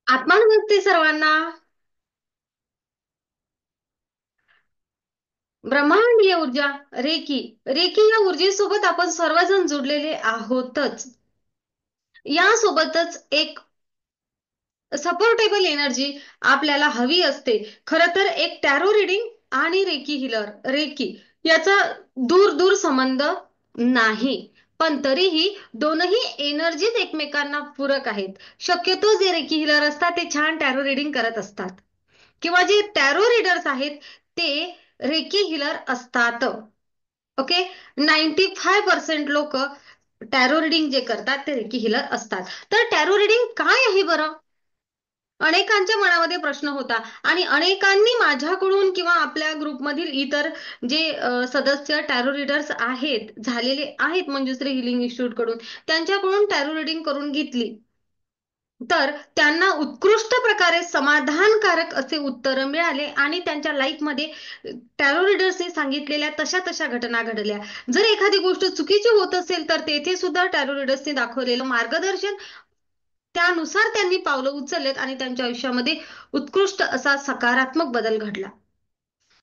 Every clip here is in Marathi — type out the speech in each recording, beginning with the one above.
आत्मा नमस्ते सर्वांना. ब्रह्मांडीय ऊर्जा, रेकी. रेकी या ऊर्जेसोबत आपण सर्वजण जुडलेले आहोतच. यासोबतच एक सपोर्टेबल एनर्जी आपल्याला हवी असते. खरं तर एक टॅरो रिडिंग आणि रेकी हिलर, रेकी याचा दूर दूर संबंध नाही. पण तरीही दोनही एनर्जीज एकमेकांना पूरक आहेत. शक्यतो जे रेकी हिलर असतात ते छान टॅरो रिडिंग करत असतात, किंवा जे टॅरो रीडर्स आहेत ते रेकी हिलर असतात. ओके. 95% लोक टॅरो रिडिंग जे करतात ते रेकी हिलर असतात. तर टॅरो रिडिंग काय आहे बरं? अनेकांच्या मनामध्ये प्रश्न होता आणि अनेकांनी माझ्याकडून किंवा आपल्या ग्रुपमधील इतर जे सदस्य टॅरो रीडर्स आहेत, झालेले आहेत मंजुश्री हिलिंग इन्स्टिट्यूट कडून, त्यांच्याकडून टॅरो रिडिंग करून घेतली. तर त्यांना उत्कृष्ट प्रकारे समाधानकारक असे उत्तर मिळाले आणि त्यांच्या लाईफमध्ये टॅरो रीडर्सने सांगितलेल्या तशा तशा घटना घडल्या. जर एखादी गोष्ट चुकीची होत असेल तर तेथे सुद्धा टॅरो रीडर्सने दाखवलेलं मार्गदर्शन, त्यानुसार त्यांनी पावलं उचललेत आणि त्यांच्या आयुष्यामध्ये उत्कृष्ट असा सकारात्मक बदल घडला.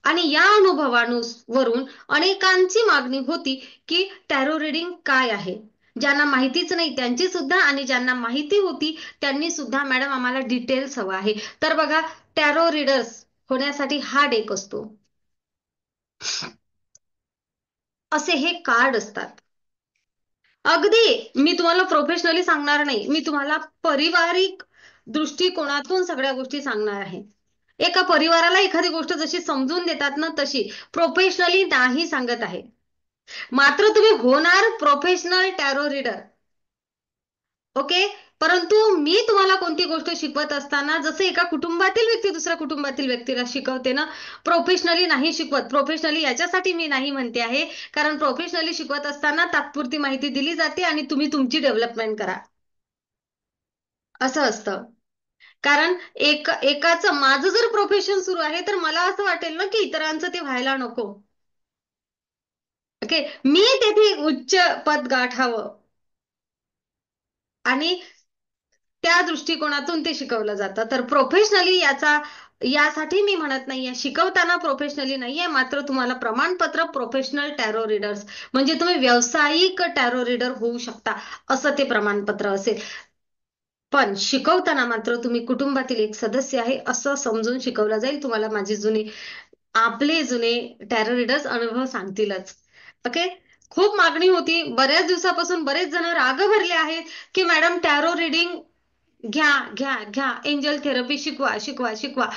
आणि या अनुभवावरून अनेकांची मागणी होती की टॅरो रिडिंग काय आहे. ज्यांना माहितीच नाही त्यांची सुद्धा, आणि ज्यांना माहिती होती त्यांनी सुद्धा, मॅडम आम्हाला डिटेल्स हवं आहे. तर बघा, टॅरो रीडर्स होण्यासाठी हा डेक असतो. असे हे कार्ड असतात. अगदी मी तुम्हाला प्रोफेशनली सांगणार नाही, मी तुम्हाला पारिवारिक दृष्टिकोनातून सगळ्या गोष्टी सांगणार आहे. एका परिवाराला एखादी गोष्ट जशी समजून देतात ना, तशी प्रोफेशनली नाही सांगत आहे. मात्र तुम्ही होणार प्रोफेशनल टॅरो रीडर. ओके. परंतु मी तुम्हाला कोणती गोष्ट शिकवत असताना जसं एका कुटुंबातील व्यक्ती दुसऱ्या कुटुंबातील व्यक्तीला शिकवते ना, प्रोफेशनली नाही शिकवत. प्रोफेशनली याच्यासाठी मी नाही म्हणते आहे, कारण प्रोफेशनली शिकवत असताना तात्पुरती माहिती दिली जाते आणि तुम्ही तुमची डेव्हलपमेंट करा, असं असतं. कारण एकाचं, माझं जर प्रोफेशन सुरू आहे तर मला असं वाटेल ना की इतरांचं ते व्हायला नको. ओके. मी तेथे उच्च पद गाठावं आणि त्या दृष्टिकोनातून ते शिकवलं जातं. तर प्रोफेशनली यासाठी मी म्हणत नाहीये, शिकवताना प्रोफेशनली नाहीये, मात्र तुम्हाला प्रमाणपत्र प्रोफेशनल टॅरो रीडर्स, म्हणजे तुम्ही व्यावसायिक टॅरो रीडर होऊ शकता असं ते प्रमाणपत्र असेल. पण शिकवताना मात्र तुम्ही कुटुंबातील एक सदस्य आहे असं समजून शिकवलं जाईल. तुम्हाला माझे आपले जुने टॅरो रीडर्स अनुभव सांगतीलच. ओके. खूप मागणी होती, बऱ्याच दिवसापासून बरेच जण राग भरले आहेत की मॅडम टॅरो रिडिंग घ्या घ्या घ्या, एंजल थेरपी शिकवा शिकवा शिकवा.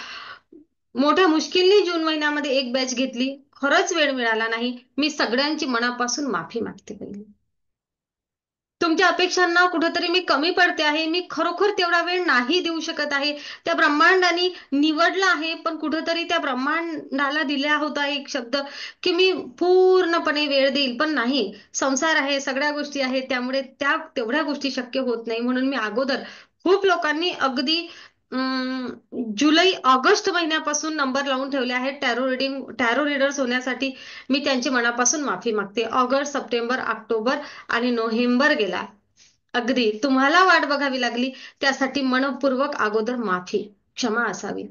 मोठ्या मुश्किलने जून महिन्यामध्ये एक बॅच घेतली, खरंच वेळ मिळाला नाही. मी सगळ्यांची मनापासून माफी मागते पहिली. तुमच्या अपेक्षांना कुठेतरी मी कमी पडते आहे. मी खरोखर तेवढा वेळ नाही देऊ शकत आहे. त्या ब्रह्मांडाने निवडलं आहे, पण कुठेतरी त्या ब्रह्मांडाला दिला होता एक शब्द की मी पूर्णपणे वेळ देईल, पण नाही. संसार आहे, सगळ्या गोष्टी आहेत, त्यामुळे त्या तेवढ्या गोष्टी शक्य होत नाही. म्हणून मी अगोदर, खूप लोकांनी अगदी जुलै ऑगस्ट महिन्यापासून नंबर लावून ठेवले आहेत टॅरो रीडर्स होण्यासाठी. मी त्यांची मनापासून माफी मागते. ऑगस्ट, सप्टेंबर, ऑक्टोबर आणि नोव्हेंबर गेला. अगदी तुम्हाला वाट बघावी लागली, त्यासाठी मनपूर्वक अगोदर माफी, क्षमा असावी.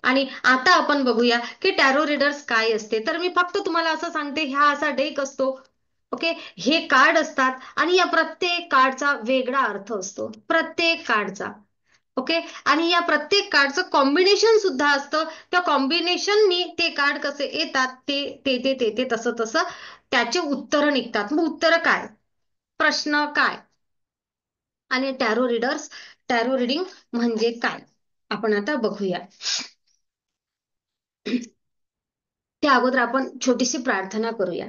आणि आता आपण बघूया की टॅरो रीडर्स काय असते. तर मी फक्त तुम्हाला असं सांगते, हा असा डेक असतो. ओके. हे कार्ड असतात आणि या प्रत्येक कार्डचा वेगळा अर्थ असतो, प्रत्येक कार्डचा. ओके. आणि या प्रत्येक कार्डचं कॉम्बिनेशन सुद्धा असतं. त्या कॉम्बिनेशननी ते कार्ड कसे येतात ते ते ते ते ते तसं तसं त्याचे उत्तर निघतात. मग उत्तर काय, प्रश्न काय, आणि टॅरो रिडिंग म्हणजे काय, आपण आता बघूया. त्या अगोदर आपण छोटीशी प्रार्थना करूया.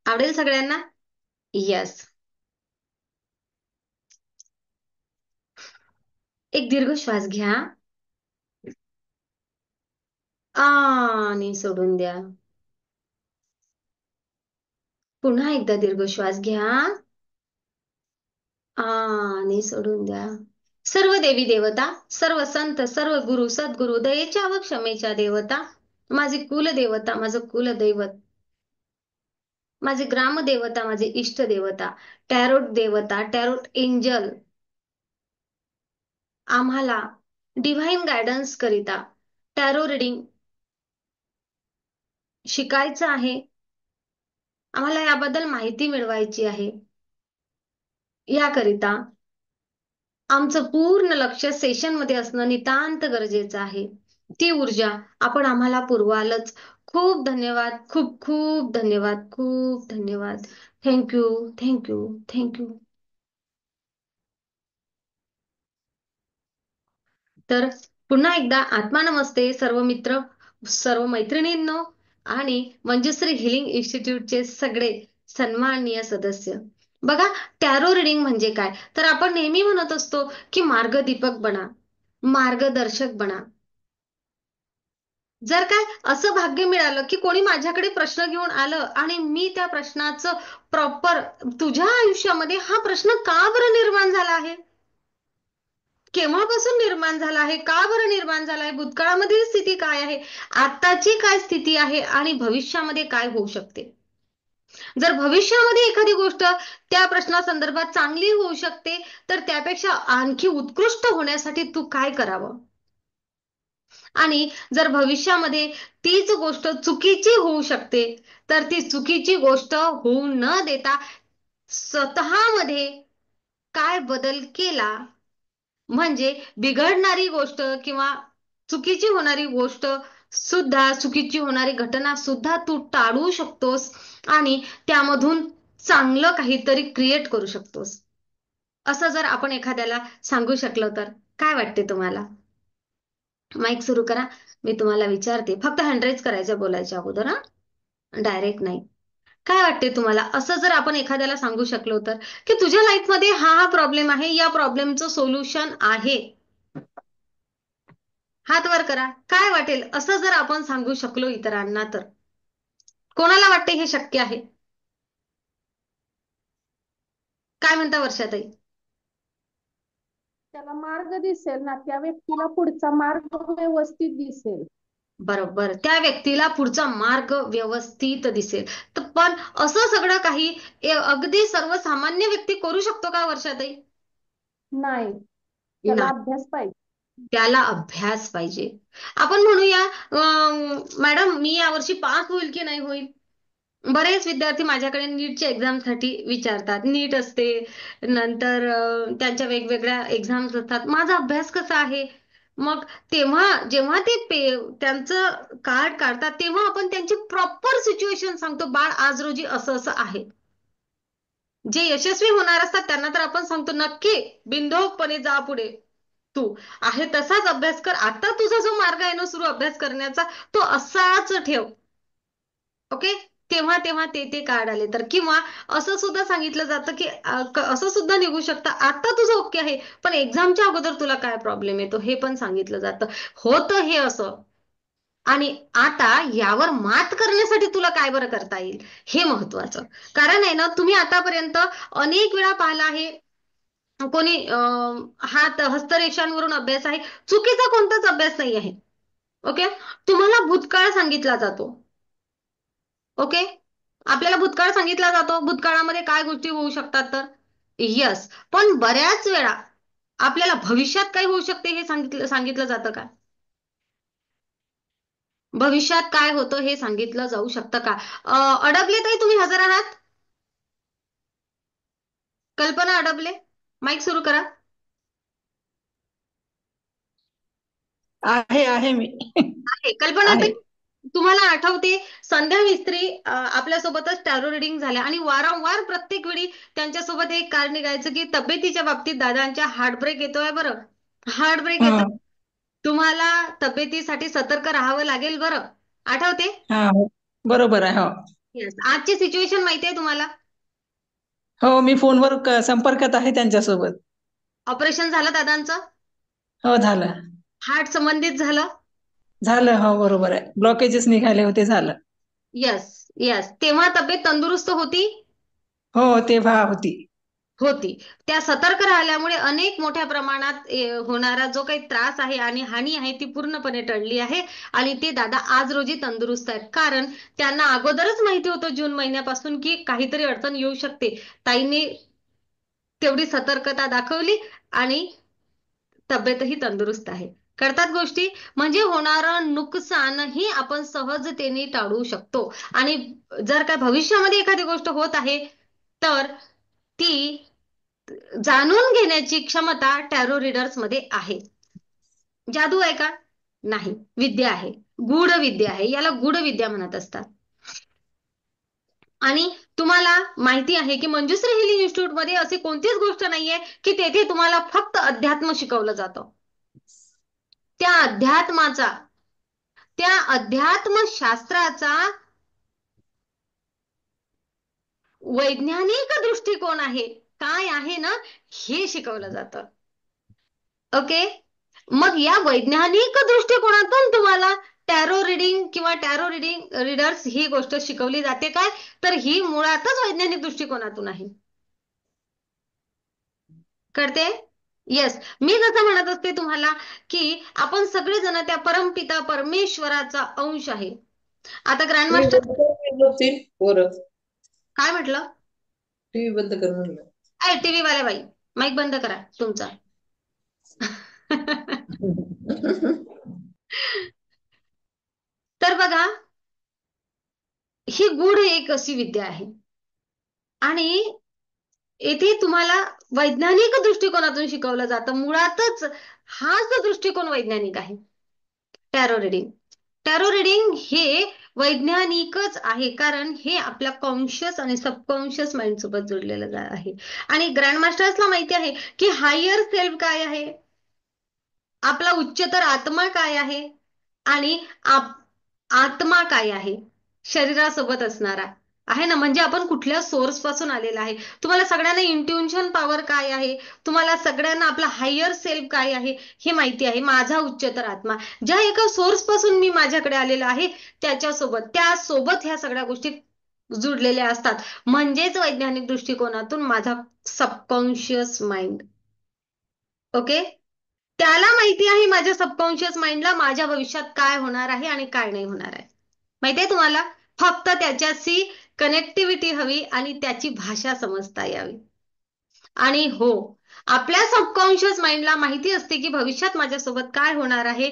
आवडेल सगळ्यांना? येस. एक दीर्घ श्वास घ्या आणि सोडून द्या. पुन्हा एकदा दीर्घ श्वास घ्या आणि सोडून द्या. सर्व देवी देवता, सर्व संत, सर्व गुरु सद्गुरु, दयेच्या व क्षमेच्या देवता, माझी कुलदेवता, माझं कुलदैवत, माझे ग्रामदेवता, माझे इष्ट देवता, टॅरोट देवता, टॅरोट एंजल, आम्हाला डिव्हाइन गायडन्स करिता टॅरो रिडिंग शिकायचं आहे, आम्हाला याबद्दल माहिती मिळवायची आहे, याकरिता आमचं पूर्ण लक्ष सेशनमध्ये असणं नितांत गरजेचं आहे. ती ऊर्जा आपण आम्हाला पुरवालच. खूप धन्यवाद, खूप खूप धन्यवाद, खूप धन्यवाद. Thank you, thank you, thank you. तर पुन्हा एकदा आत्मा नमस्ते सर्व मित्र, सर्व मैत्रिणींनो आणि मंजुश्री हिलिंग इन्स्टिट्यूटचे सगळे सन्माननीय सदस्य. बघा, टॅरो रिडिंग म्हणजे काय, तर आपण नेहमी म्हणत असतो की मार्गदीपक बना, मार्गदर्शक बना. जर काय असं भाग्य मिळालं की कोणी माझ्याकडे प्रश्न घेऊन आलं आणि मी त्या प्रश्नाचं प्रॉपर, तुझ्या आयुष्यामध्ये हा प्रश्न का बरं निर्माण झाला आहे, केव्हापासून निर्माण झाला आहे, का बरं निर्माण झाला आहे, भूतकाळामधील स्थिती काय आहे, आताची काय स्थिती आहे आणि भविष्यामध्ये काय होऊ शकते. जर भविष्यामध्ये एखादी गोष्ट त्या प्रश्नासंदर्भात चांगली होऊ शकते, तर त्यापेक्षा आणखी उत्कृष्ट होण्यासाठी तू काय करावं. आणि जर भविष्यामध्ये तीच गोष्ट चुकीची होऊ शकते, तर ती चुकीची गोष्ट होऊ न देता स्वतःमध्ये काय बदल केला, म्हणजे बिघडणारी गोष्ट किंवा चुकीची होणारी गोष्ट सुद्धा, चुकीची होणारी घटना सुद्धा तू टाळू शकतोस आणि त्यामधून चांगलं काहीतरी क्रिएट करू शकतोस. असं जर आपण एखाद्याला सांगू शकलो तर काय वाटते तुम्हाला. माईक सुरू करा. मी तुम्हाला विचारते, फक्त हँड करायचं बोलायच्या अगोदर, हा, डायरेक्ट नाही. काय वाटते तुम्हाला, असं जर आपण एखाद्याला सांगू शकलो तर की तुझ्या लाईफमध्ये हा हा प्रॉब्लेम आहे, या प्रॉब्लेमचं सोल्युशन आहे, हात वर करा. काय वाटेल असं जर आपण सांगू शकलो इतरांना तर. कोणाला वाटते हे शक्य आहे. काय म्हणता वर्षाताई. त्याला मार्ग दिसेल ना, त्या व्यक्तीला पुढचा मार्ग व्यवस्थित दिसेल. बरोबर, त्या व्यक्तीला पुढचा मार्ग व्यवस्थित दिसेल. तर पण असं सगळं काही अगदी सर्वसामान्य व्यक्ती करू शकतो का वर्षाताई. नाही, त्याला नाही, अभ्यास पाहिजे. त्याला अभ्यास पाहिजे. आपण म्हणूया मॅडम मी यावर्षी पास होईल की नाही होईल. बरेच विद्यार्थी माझ्याकडे नीटच्या एक्झामसाठी विचारतात. नीट असते, नंतर त्यांच्या वेगवेगळ्या एक्झाम्स असतात, माझा अभ्यास कसा आहे. मग तेव्हा जेव्हा ते त्यांचं कार्ड काढतात तेव्हा आपण त्यांची प्रॉपर सिच्युएशन सांगतो, बाळ आज रोजी असं असं आहे. जे यशस्वी होणार असतात त्यांना तर आपण सांगतो नक्की बिनधोकपणे जा पुढे, तू आहे तसाच अभ्यास कर, आता तुझा जो मार्ग आहे ना सुरू अभ्यास करण्याचा, तो असाच ठेव. ओके. तेव्हा तेव्हा ते कार्ड आले तर, किंवा असं सुद्धा सांगितलं जातं की असं सुद्धा निघू शकतं, आता तुझं ओके आहे पण एक्झामच्या अगोदर तुला काय प्रॉब्लेम येतो हे पण सांगितलं जातं. होतं हे असं, आणि आता यावर मात करण्यासाठी तुला काय बरं करता येईल हे महत्वाचं. कारण आहे ना, तुम्ही आतापर्यंत अनेक वेळा पाहिला आहे, कोणी हात हस्तरेषांवरून अभ्यास आहे, चुकीचा कोणताच अभ्यास नाही आहे. ओके. तुम्हाला भूतकाळ सांगितला जातो. ओके. आपल्याला भूतकाळ सांगितला जातो, भूतकाळामध्ये काय गोष्टी होऊ शकतात तर यस, पण बऱ्याच वेळा आपल्याला भविष्यात काय होऊ शकते हे सांगितलं सांगितलं जातं का. भविष्यात काय होतं हे सांगितलं जाऊ शकतं का. अडबले ताई तुम्ही हजर आहात. कल्पना अडबले, माईक सुरू करा. आहे मी. आहे कल्पना ताई. आहे. तुम्हाला आठवते संध्या मिस्त्री आपल्यासोबतच टॅरो रिडिंग झाल्या आणि वारंवार प्रत्येक वेळी त्यांच्यासोबत एक कारण निघायचं की तब्येतीच्या बाबतीत दादांच्या हार्टब्रेक येतोय बरं, हार्टब्रेक हा. येतोय, तुम्हाला तब्येतीसाठी सतर्क राहावं लागेल बरं. आठवते. हा हो. बरोबर आहे. हो. येस, आजची सिच्युएशन माहिती आहे तुम्हाला. हो, मी फोनवर संपर्कात आहे त्यांच्यासोबत. ऑपरेशन झालं दादांचं, हो, झालं. हार्ट संबंधित झालं. झालं. हो, बरोबर आहे. ब्लॉकेजेस निघाले होते, झालं. यस यस, तेव्हा तब्येत तंदुरुस्त होती. हो, तेव्हा होती. होती. त्या सतर्क राहिल्यामुळे अनेक मोठ्या प्रमाणात होणारा जो काही त्रास आहे आणि हानी आहे ती पूर्णपणे टळली आहे. आणि ते दादा आज रोजी तंदुरुस्त आहेत, कारण त्यांना अगोदरच माहिती होतं जून महिन्यापासून की काहीतरी अडचण येऊ शकते. ताईने तेवढी सतर्कता दाखवली आणि तब्येतही तंदुरुस्त आहे. करतात गोष्टी म्हणजे होणारं नुकसानही आपण सहजतेने टाळू शकतो. आणि जर का भविष्यामध्ये एखादी गोष्ट होत आहे तर ती जाणून घेण्याची क्षमता टॅरो रीडर्स मध्ये आहे. जादू आहे का? नाही, विद्या आहे, गूढ विद्या आहे. याला गूढ विद्या म्हणत असतात. आणि तुम्हाला माहिती आहे की मंजुश्री हिलिंग इन्स्टिट्यूट मध्ये अशी कोणतीच गोष्ट नाहीये की तेथे तुम्हाला फक्त अध्यात्म शिकवलं जातं. त्या अध्यात्माचा, त्या अध्यात्मशास्त्राचा वैज्ञानिक दृष्टिकोन आहे, काय आहे ना, हे शिकवलं जातं. ओके, मग या वैज्ञानिक दृष्टिकोनातून तुम्हाला टॅरो रिडिंग किंवा टॅरो रिडिंग रीडर्स ही गोष्ट शिकवली जाते. काय तर ही मुळातच वैज्ञानिक दृष्टिकोनातून आहे. कळते? येस, मी जसं म्हणत असते तुम्हाला की आपण सगळेजण त्या परमपिता परमेश्वराचा अंश आहे. आता ग्रँडमास्टर काय म्हटलं? टीव्ही बंद कर म्हणलं. टीव्ही वाल्या बाई, माईक बंद करा तुमचा. तर बघा, ही गूढ एक अशी विद्या आहे आणि येथे तुम्हाला वैज्ञानिक दृष्टिकोनातून शिकवलं जातं. मुळातच हाच दृष्टिकोन वैज्ञानिक आहे. टॅरो रिडिंग, टॅरो रिडिंग हे वैज्ञानिकच आहे, कारण हे आपल्या कॉन्शियस आणि सबकॉन्शियस माइंड सोबत जोडलेलं आहे. आणि ग्रँडमास्टर्सला माहिती आहे की हायर सेल्फ काय आहे, आपला उच्चतर आत्मा काय आहे आणि आत्मा काय आहे, शरीरासोबत असणारा आहे ना, म्हणजे आपण कुठल्या सोर्स पासून आलेला आहे. तुम्हाला सगळ्यांना इंट्युशन पॉवर काय आहे, तुम्हाला सगळ्यांना आपला हायर सेल्फ काय आहे हे माहिती आहे. माझा उच्चतर आत्मा ज्या एका सोर्स पासून मी माझ्याकडे आलेला आहे त्यासोबत ह्या सगळ्या गोष्टी जुडलेल्या असतात. म्हणजेच वैज्ञानिक दृष्टिकोनातून माझा सबकॉन्शियस माइंड. ओके, त्याला माहिती आहे, माझ्या सबकॉन्शियस माइंडला माझ्या भविष्यात काय होणार आहे आणि काय नाही होणार आहे माहितीये तुम्हाला. फक्त त्याच्याशी कनेक्टिव्हिटी हवी आणि त्याची भाषा समजता यावी. आणि हो, आपल्या सबकॉन्शियस माइंडला माहिती असते की भविष्यात माझ्यासोबत काय होणार आहे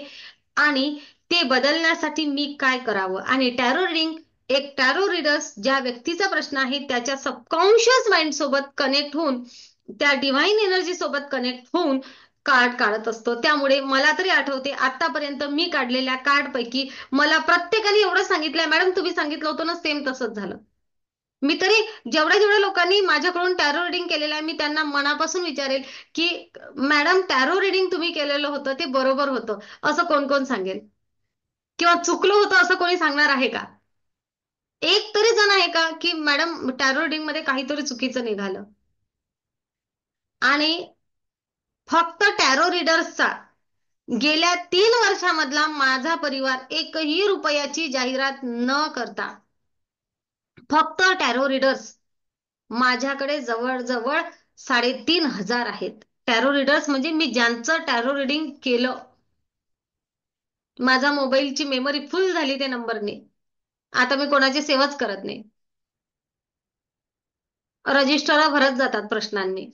आणि ते बदलण्यासाठी मी काय करावं. आणि टॅरो रिडिंग, एक टॅरो रीडर्स ज्या व्यक्तीचा प्रश्न आहे त्याच्या सबकॉन्शियस माइंड सोबत कनेक्ट होऊन, त्या डिव्हाइन एनर्जी सोबत कनेक्ट होऊन कार्ड काढत असतो. त्यामुळे मला तरी आठवते आतापर्यंत मी काढलेल्या कार्ड पैकी मला प्रत्येकाने एवढं सांगितलंय, मॅडम तुम्ही सांगितलं होतं ना, सेम तसंच झालं. मी तरी जेवढ्या लोकांनी माझ्याकडून टॅरो रिडिंग केलेलं आहे मी त्यांना मनापासून विचारेल की मॅडम टॅरो रिडिंग तुम्ही केलेलं होतं ते बरोबर होतं असं कोण कोण सांगेल, किंवा चुकलं होतं असं कोणी सांगणार आहे का? एक तरी जण आहे का की मॅडम टॅरो रिडिंग मध्ये काहीतरी चुकीचं निघालं? आणि फक्त टॅरो रीडर्सचा गेल्या 3 वर्षामधला माझा परिवार एकही रुपयाची जाहिरात न करता, फक्त टॅरो रीडर्स माझ्याकडे जवळजवळ 3,500 आहेत. टॅरो रीडर्स म्हणजे मी ज्यांचं टॅरो रिडिंग केलं. माझा मोबाईलची मेमरी फुल झाली त्या नंबरने. आता मी कोणाची सेवाच करत नाही, रजिस्टर भरत जातात प्रश्नांनी.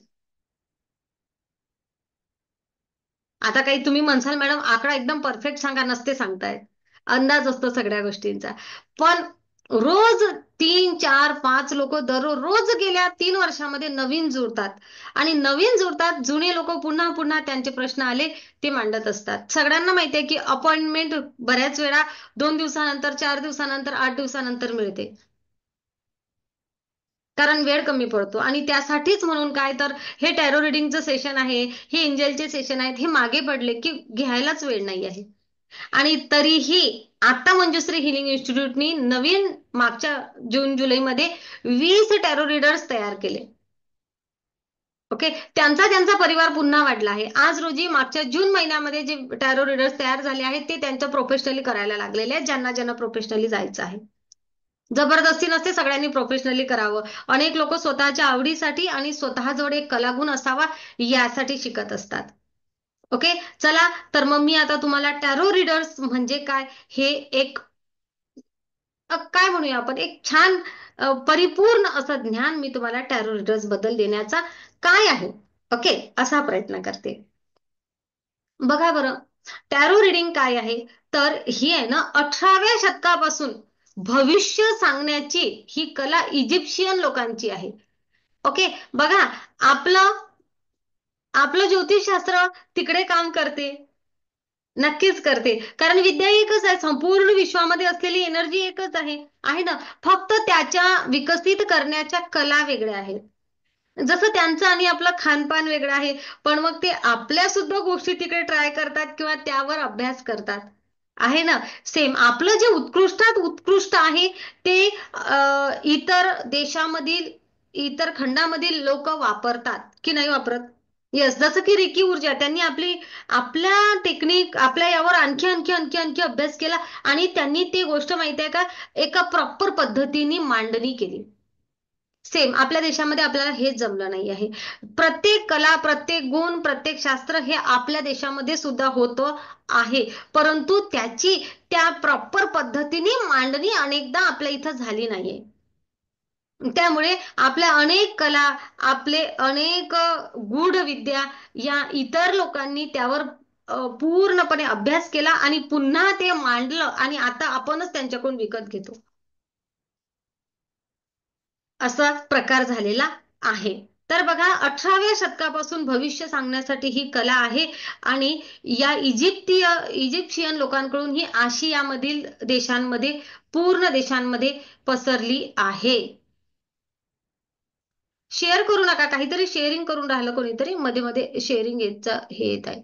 आता काही तुम्ही म्हणसाल मॅडम आकडा एकदम परफेक्ट सांगा, नसते सांगतायत, अंदाज असतो सगळ्या गोष्टींचा. पण रोज 3, 4, 5 लोक दररोज गेल्या 3 वर्षामध्ये नवीन जुळतात आणि नवीन जुळतात. जुने लोक पुन्हा पुन्हा त्यांचे प्रश्न आले ते मांडत असतात. सगळ्यांना माहितीये की अपॉइंटमेंट बऱ्याच वेळा 2 दिवसानंतर, 4 दिवसानंतर, 8 दिवसानंतर मिळते, कारण वेळ कमी पडतो. आणि त्यासाठीच म्हणून काय तर हे टॅरो रिडिंगचं सेशन आहे, हे एंजलचे सेशन आहेत, हे मागे पडले की घ्यायलाच वेळ नाही आहे. आणि तरीही आता मंजुश्री हिलिंग इन्स्टिट्यूटनी नवीन मागच्या जून जुलैमध्ये 20 टॅरो रीडर्स तयार केले. ओके, त्यांचा परिवार पुन्हा वाढला आहे. आज रोजी मागच्या जून महिन्यामध्ये जे टॅरो रीडर्स तयार झाले आहेत ते त्यांचं प्रोफेशनली करायला लागलेले आहेत, ज्यांना ज्यांना प्रोफेशनली जायचं आहे. जबरदस्ती नसते, सगळ्यांनी प्रोफेशनली करावं. अनेक लोक स्वतःच्या आवडीसाठी आणि स्वतःजवळ एक कलागुण असावा यासाठी शिकत असतात. ओके, चला तर मग मी आता तुम्हाला टॅरो रीडर्स म्हणजे काय हे एक काय म्हणूया आपण, एक छान परिपूर्ण असं ज्ञान मी तुम्हाला टॅरो रीडर्स बद्दल देण्याचा काय आहे, ओके, असा प्रयत्न करते. बघा बरं, टॅरो रिडिंग काय आहे, तर ही आहे ना 18व्या शतकापासून भविष्य सांगण्याची ही कला इजिप्शियन लोकांची आहे. ओके. बघा, आपलं आपलं ज्योतिषशास्त्र तिकडे काम करते, नक्कीच करते, कारण विद्या एकच आहे, संपूर्ण विश्वामध्ये असलेली एनर्जी एकच आहे ना. फक्त त्याच्या विकसित करण्याच्या कला वेगळ्या आहेत. जसं त्यांचं आणि आपलं खानपान वेगळं आहे, पण मग ते आपल्या सुद्धा गोष्टी तिकडे ट्राय करतात किंवा त्यावर अभ्यास करतात, आहे ना. सेम आपलं जे उत्कृष्टात उत्कृष्ट आहे ते इतर देशामधील, इतर खंडामधील लोक वापरतात की नाही वापरत. येस, जसं की रेकी ऊर्जा, त्यांनी आपल्या टेक्निक, आपल्या यावर आणखी आणखी आणखी आणखी अभ्यास केला आणि त्यांनी ती गोष्ट माहिती आहे का, एका प्रॉपर पद्धतीने मांडणी केली. सेम आपल्या देशामध्ये आपल्याला हेच जमलं नाही आहे. प्रत्येक कला, प्रत्येक गुण, प्रत्येक शास्त्र हे आपल्या देशामध्ये सुद्धा होतं आहे, परंतु त्याची त्या प्रॉपर पद्धतीने मांडणी अनेकदा आपल्या इथं झाली नाहीये. त्यामुळे आपल्या अनेक कला, आपले अनेक गूढ विद्या या इतर लोकांनी त्यावर पूर्णपणे अभ्यास केला आणि पुन्हा ते मांडलं आणि आता आपणच त्यांच्याकडून विकत घेतो, असा प्रकार झालेला आहे. तर बघा, 18व्या शतकापासून भविष्य सांगण्यासाठी ही कला आहे आणि या इजिप्शियन लोकांकडून ही आशियामधील देशांमध्ये, पूर्ण देशांमध्ये पसरली आहे. शेअर करू नका, काहीतरी शेअरिंग करून राहिलं कोणीतरी, मध्ये मध्ये शेअरिंग हे येत आहे.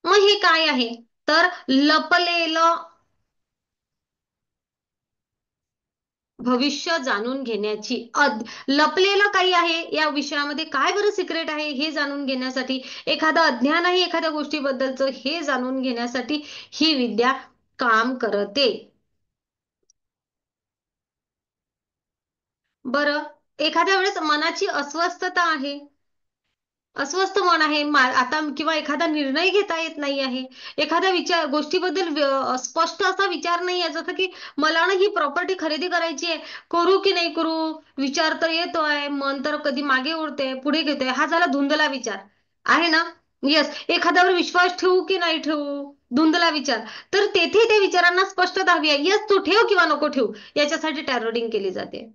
मग हे काय आहे, तर लपलेलं भविष्य जाणून घेण्याची लपलेलं काही आहे या विषयामध्ये, काय बरं सिक्रेट आहे हे जाणून घेण्यासाठी, एखादं अज्ञान आहे एखाद्या गोष्टीबद्दलचं हे जाणून घेण्यासाठी ही विद्या काम करते. बरं, एखाद्या वेळेस मनाची अस्वस्थता आहे, अस्वस्थ मन आहे आता, किंवा एखादा निर्णय घेता येत नाही आहे, एखाद्या गोष्टीबद्दल स्पष्ट असा विचार नाही आहे, जसं की मला ना ही प्रॉपर्टी खरेदी करायची आहे, करू की नाही करू, विचार तर येतोय, मन तर कधी मागे उडते पुढे घेतोय, हा झाला धुंदला विचार, आहे ना. येस, एखाद्यावर विश्वास ठेवू की नाही ठेवू, धुंदला विचार. तर तेथे त्या विचारांना स्पष्टता हवी आहे. येस, तू ठेव किंवा नको ठेवू, याच्यासाठी टॅरो केली जाते.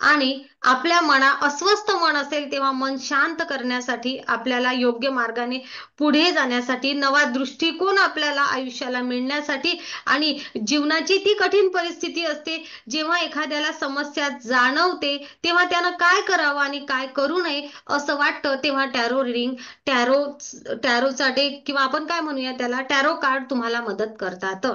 आणि आपल्या अस्वस्थ मन असेल तेव्हा मन शांत करण्यासाठी, आपल्याला योग्य मार्गाने पुढे जाण्यासाठी, नवा दृष्टिकोन आपल्याला आयुष्याला मिळण्यासाठी, आणि जीवनाची ती कठीण परिस्थिती असते जेव्हा एखाद्याला समस्या जाणवते, तेव्हा त्यानं काय करावं आणि काय करू नये असं वाटतं, तेव्हा टॅरो रिडिंग, टॅरो टॅरोचा डेक, किंवा आपण काय म्हणूया त्याला, टॅरो कार्ड तुम्हाला मदत करतात.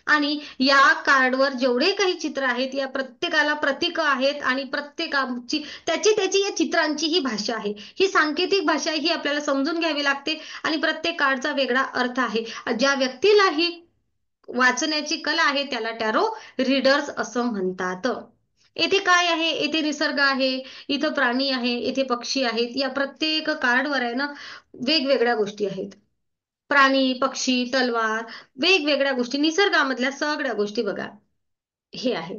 आणि या कार्डवर जेवढे काही चित्र आहेत, या प्रत्येकाला प्रतीक आहेत आणि प्रत्येकाची त्याची त्याची या चित्रांची ही भाषा आहे, ही सांकेतिक भाषा ही आपल्याला समजून घ्यावी लागते आणि प्रत्येक कार्डचा वेगळा अर्थ आहे. ज्या व्यक्तीला ही वाचण्याची कला आहे त्याला टॅरो रीडर्स असं म्हणतात. येथे काय आहे, येथे निसर्ग आहे, इथं प्राणी आहे, येथे पक्षी आहेत, या प्रत्येक कार्डवर आहे ना वेगवेगळ्या गोष्टी आहेत, प्राणी, पक्षी, तलवार, वेगवेगळ्या गोष्टी, निसर्गामधल्या सगळ्या गोष्टी बघा हे आहे.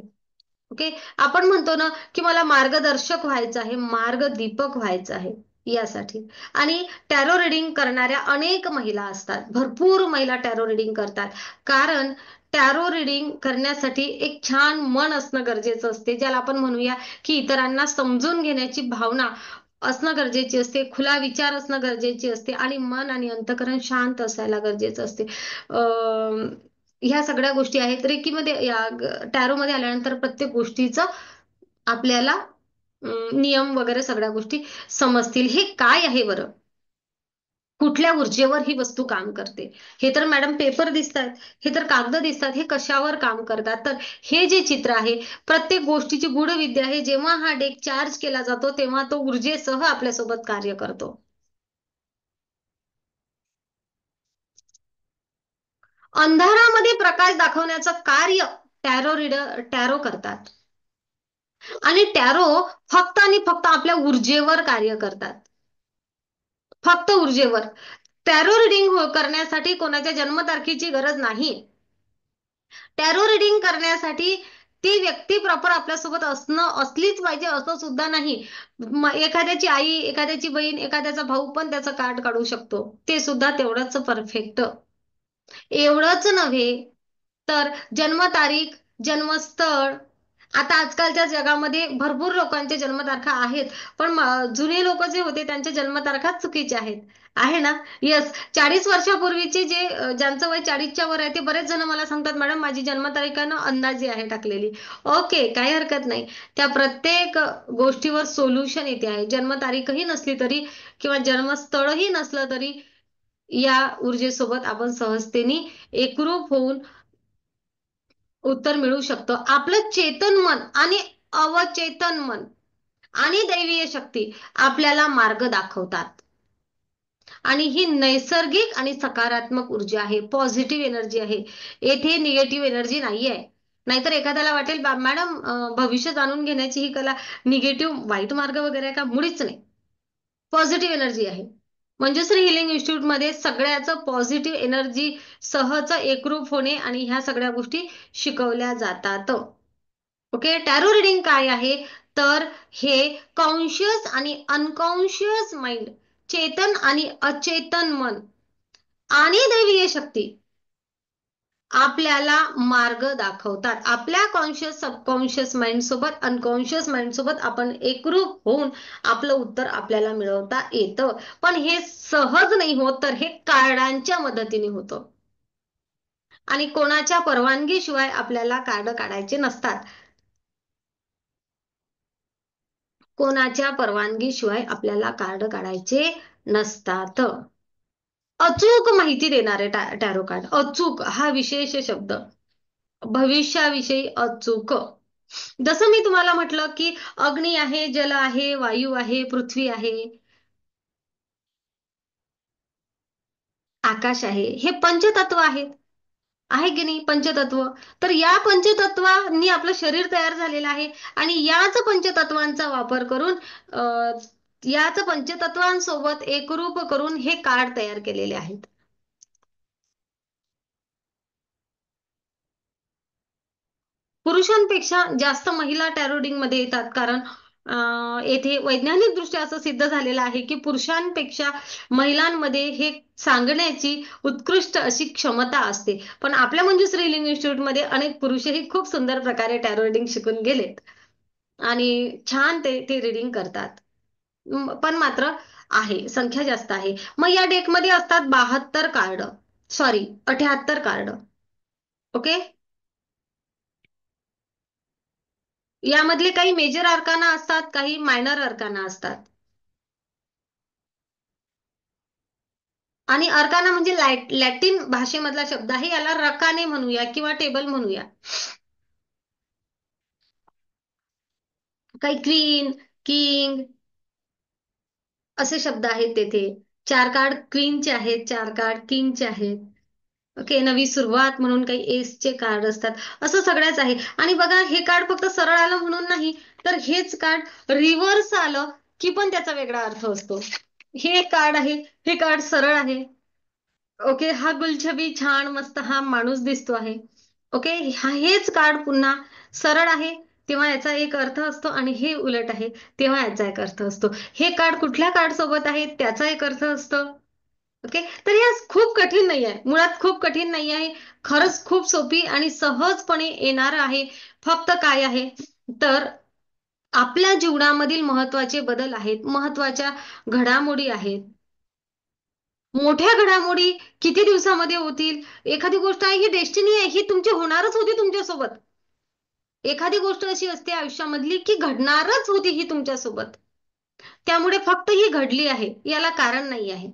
ओके. आपण म्हणतो ना की मला मार्गदर्शक व्हायचं आहे, मार्गदीपक व्हायचं आहे, यासाठी. आणि टॅरो रिडिंग करणाऱ्या अनेक महिला असतात, भरपूर महिला टॅरो रिडिंग करतात, कारण टॅरो रिडिंग करण्यासाठी एक छान मन असणं गरजेचं असते, ज्याला आपण म्हणूया की इतरांना समजून घेण्याची भावना असणं गरजेची असते, खुला विचार असणं गरजेचे असते आणि मन आणि अंतःकरण शांत असायला गरजेचं असते. ह्या सगळ्या गोष्टी आहेत रेकीमध्ये, या टॅरो मध्ये आल्यानंतर प्रत्येक गोष्टीचं आपल्याला नियम वगैरे सगळ्या गोष्टी समजतील. हे काय आहे बरं, कुठल्या ऊर्जेवर ही वस्तू काम करते, हे तर मॅडम पेपर दिसतात, हे तर कागद दिसतात, हे कशावर काम करतात, तर हे जे चित्र आहे प्रत्येक गोष्टीची गूढ विद्या आहे. जेव्हा हा डेक चार्ज केला जातो तेव्हा तो ऊर्जेसह आपल्यासोबत कार्य करतो. अंधारामध्ये प्रकाश दाखवण्याचं कार्य टॅरो करतात. आणि टॅरो फक्त आणि फक्त आपल्या ऊर्जेवर कार्य करतात, फक्त ऊर्जेवर. टॅरो रिडिंग करण्यासाठी कोणाच्या जन्मतारखेची गरज नाही. टॅरो रिडिंग करण्यासाठी ती व्यक्ती प्रॉपर आपल्यासोबत असलीच पाहिजे असं सुद्धा नाही. एखाद्याची आई, एखाद्याची बहीण, एखाद्याचा भाऊ पण त्याचं कार्ड काढू शकतो, ते सुद्धा तेवढंच परफेक्ट. एवढंच नव्हे तर जन्मतारीख, जन्मस्थळ, आता आजकालच्या जगामध्ये भरपूर लोकांचे जन्मतारखा आहेत, पण जुने लोक जे होते त्यांच्या जन्मतारखाच चुकीच्या आहेत, आहे ना? येस. 40 वर्षापूर्वीचे ज्यांचं वय 40च्या वर आहे ते बरेच जण मला सांगतात, मॅडम माझी जन्मतारीख अंदाजे आहे टाकलेली. ओके, काही हरकत नाही. त्या प्रत्येक गोष्टीवर सोल्युशन येते आहे. जन्मतारीखही नसली तरी किंवा जन्मस्थळही नसलं तरी या ऊर्जेसोबत आपण सहजतेने एकरूप होऊन उत्तर मिळू शकतो. आपलं चेतन मन आणि अवचेतन मन आणि दैवीय शक्ती आपल्याला मार्ग दाखवतात. आणि ही नैसर्गिक आणि सकारात्मक ऊर्जा आहे, पॉझिटिव्ह एनर्जी आहे. येथे निगेटिव्ह एनर्जी नाहीये. नाहीतर एखाद्याला वाटेल मॅडम भविष्य जाणून घेण्याची ही कला निगेटिव्ह वाईट मार्ग वगैरे आहे का? मुळीच नाही. पॉझिटिव्ह एनर्जी आहे. मंजुश्री हिलिंग इन्स्टिट्यूटमध्ये सगळ्याचं पॉझिटिव्ह एनर्जी सहच एकरूप होणे आणि ह्या सगळ्या गोष्टी शिकवल्या जातात. ओके, टॅरो रिडिंग काय आहे तर हे कॉन्शियस आणि अनकॉन्शियस माइंड, चेतन आणि अचेतन मन आणि दैवीय शक्ती आपल्याला मार्ग दाखवतात. आपल्या कॉन्शियस, सबकॉन्शियस माइंड सोबत, अनकॉन्शियस माइंड सोबत आपण एकरूप होऊन आपलं उत्तर आपल्याला मिळवता येतं. पण हे सहज नाही होत, तर हे कार्डांच्या मदतीने होतं. आणि कोणाच्या परवानगीशिवाय आपल्याला कार्ड काढायचे नसतात. कोणाच्या परवानगीशिवाय आपल्याला कार्ड काढायचे नसतात. अचूक माहिती देणारे टॅरो कार्ड. अचूक हा विशेष शब्द, भविष्याविषयी अचूक. जसं मी तुम्हाला म्हटलं की अग्नी आहे, जल आहे, वायू आहे, पृथ्वी आहे, आकाश आहे, हे पंचतत्व आहेत, आहे की नाही? पंचतत्व. तर या पंचतत्वांनी आपलं शरीर तयार झालेलं आहे आणि याच पंचतत्वांचा वापर करून याच पंचतत्वांसोबत एकरूप करून हे कार्ड तयार केलेले आहेत. पुरुषांपेक्षा जास्त महिला टॅरो रिडिंग मध्ये येतात, कारण येथे वैज्ञानिक दृष्ट्या असं सिद्ध झालेलं आहे की पुरुषांपेक्षा महिलांमध्ये हे सांगण्याची उत्कृष्ट अशी क्षमता असते. पण आपल्या मंजुश्री हिलिंग इन्स्टिट्यूटमध्ये अनेक पुरुषही खूप सुंदर प्रकारे टॅरो रिडिंग शिकून गेलेत आणि छान ते रिडिंग करतात. पण मात्र आहे, संख्या जास्त आहे. मग या डेकमध्ये असतात 72 कार्ड, सॉरी 78 कार्ड. ओके, यामधले काही मेजर अर्काना असतात, काही मायनर अर्काना असतात. आणि अर्काना म्हणजे लॅटिन भाषेमधला शब्द आहे, याला रकाने म्हणूया किंवा टेबल म्हणूया. काही क्वीन, किंग असे शब्द आहेत तेथे. 4 कार्ड क्वीनचे आहेत, 4 कार्ड किंगचे आहेत. ओके, नवी सुरुवात म्हणून काही एसचे कार्ड असतात. असं सगळ्याच आहे. आणि बघा, हे कार्ड फक्त सरळ आलं म्हणून नाही, तर हेच कार्ड रिव्हर्स आलं की पण त्याचा वेगळा अर्थ असतो. हे कार्ड आहे, हे कार्ड सरळ आहे. ओके, हा गुलछबी छान मस्त हा माणूस दिसतो आहे. ओके, हेच कार्ड पुन्हा सरळ आहे तेव्हा याचा एक अर्थ असतो आणि हे उलट आहे तेव्हा याचा एक अर्थ असतो. हे कार्ड कुठल्या कार्ड सोबत आहे त्याचा एक अर्थ असतो. ओके, तर या खूप कठीण नाही आहे, मुळात खूप कठीण नाही आहे. खरंच खूप सोपी आणि सहजपणे येणार आहे. फक्त काय आहे तर आपल्या जीवनामधील महत्वाचे बदल आहेत, महत्वाच्या घडामोडी आहेत. मोठ्या घडामोडी किती दिवसामध्ये होतील? एखादी गोष्ट आहे ही डेस्टिनी आहे, ही तुमची होणारच होती तुमच्यासोबत. एखादी गोष्ट अशी असते आयुष्यामधली की घडणारच होती ही तुमच्यासोबत, त्यामुळे फक्त ही घडली आहे याला कारण नाही आहे.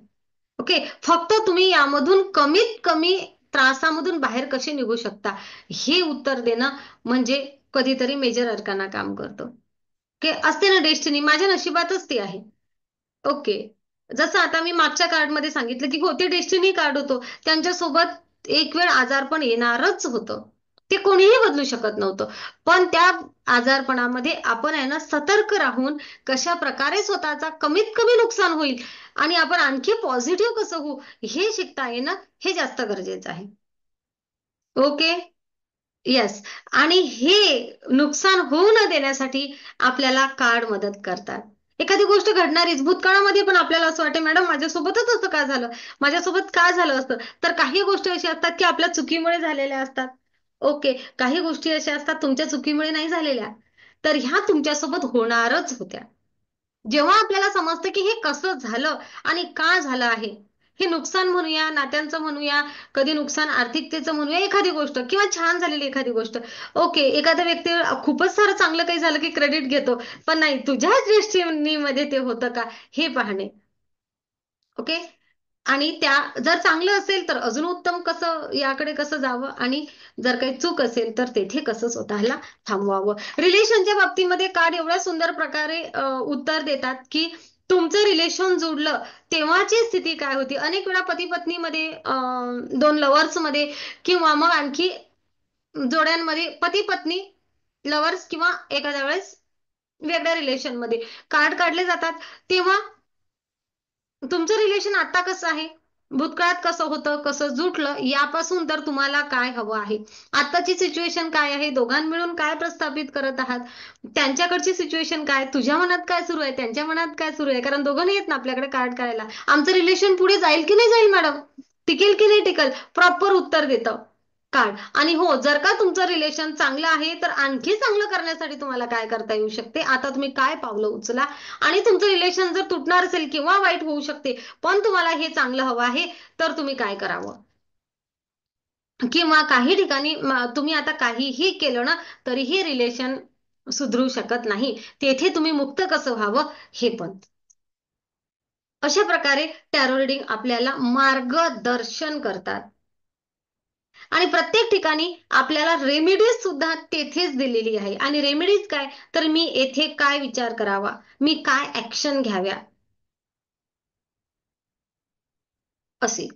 ओके, फक्त तुम्ही यामधून कमीत कमी त्रासामधून बाहेर कसे निघू शकता हे उत्तर देणं म्हणजे कधीतरी मेजर अर्काना काम करतो. ओके, असते ना डेस्टिनी, माझ्या नशिबातच ती आहे. ओके, जसं आता मी मागच्या कार्डमध्ये सांगितलं की हो ते डेस्टिनी कार्ड होतं, त्यांच्यासोबत एक वेळ आजारपण येणारच होतं, ते कोणीही बदलू शकत नव्हतं. पण त्या आजारपणामध्ये आपण आहे ना सतर्क राहून कशा प्रकारे स्वतःचा कमीत कमी नुकसान होईल आणि आपण आणखी पॉझिटिव्ह कसं होऊ हे शिकता येणं हे जास्त गरजेचं आहे. Okay, yes. आणि हे नुकसान होऊ न देण्यासाठी आपल्याला कार्ड मदत करतात. एखादी गोष्ट घडणारीच भूतकाळामध्ये पण आपल्याला असं वाटतं मॅडम माझ्यासोबतच असं का झालं, माझ्यासोबत का झालं असतं. तर काही गोष्टी अशा असतात की आपल्या चुकीमुळे झालेल्या असतात. ओके, काही गोष्टी अशा असतात तुमच्या चुकीमुळे नाही झालेल्या, तर ह्या तुमच्यासोबत होणारच होत्या. जेव्हा आपल्याला समजतं की हे कसं झालं आणि का झालं आहे, हे नुकसान म्हणूया, नात्यांचं म्हणूया, कधी नुकसान आर्थिकतेचं म्हणूया, एखादी गोष्ट किंवा छान झालेली एखादी गोष्ट. ओके, एखाद्या व्यक्ती खूपच सारं चांगलं काही झालं की क्रेडिट घेतो, पण नाही तुझ्याच दृष्टीमध्ये ते होतं का हे पाहणे. ओके. आणि त्या जर चांगलं असेल तर अजून उत्तम कसं याकडे कसं जावं, आणि जर काही चूक असेल तर तेथे कसं स्वतःला थांबवावं. रिलेशनच्या बाबतीमध्ये कार्ड एवढ्या सुंदर प्रकारे उत्तर देतात की तुमचं रिलेशन जुडलं तेव्हाची स्थिती काय होती. अनेक वेळा पती पत्नीमध्ये, दोन लव्हर्स मध्ये, किंवा मग आणखी जोड्यांमध्ये, पती पत्नी, लव्हर्स, किंवा एखाद्या वेळेस वेगळ्या रिलेशन मध्ये कार्ड काढले जातात. तेव्हा तुमचं रिलेशन आता कसं आहे, भूतकाळात कसं होतं, कसं जुटलं, यापासून तर तुम्हाला काय हवं आहे, आताची सिच्युएशन काय आहे, दोघां मिळून काय प्रस्थापित करत आहात, त्यांच्याकडची सिच्युएशन काय, तुझ्या मनात काय सुरू आहे, त्यांच्या मनात काय सुरू आहे. कारण दोघं नाही येत ना आपल्याकडे कार्ड करायला. आमचं रिलेशन पुढे जाईल की नाही जाईल मॅडम, टिकेल की नाही टिकेल, प्रॉपर उत्तर देतं कार्ड. आणि हो, जर का तुमचं रिलेशन चांगलं आहे तर आणखी चांगलं करण्यासाठी तुम्हाला काय करता येऊ शकते, आता तुम्ही काय पावलं उचला. आणि तुमचं रिलेशन जर तुटणार असेल किंवा वाईट होऊ शकते, पण तुम्हाला हे चांगलं हवं आहे, तर तुम्ही काय करावं. किंवा काही ठिकाणी तुम्ही आता काहीही केलं ना तरीही रिलेशन सुधरू शकत नाही, तेथे तुम्ही मुक्त कसं व्हावं हे पण. अशा प्रकारे टॅरो रीडिंग आपल्याला मार्गदर्शन करतात. आणि प्रत्येक ठिकाणी आपल्याला रेमेडीज सुद्धा तेथेच दिलेली आहे. आणि रेमेडीज काय, तर मी येथे काय विचार करावा, मी काय ऍक्शन घ्याव्या, असे.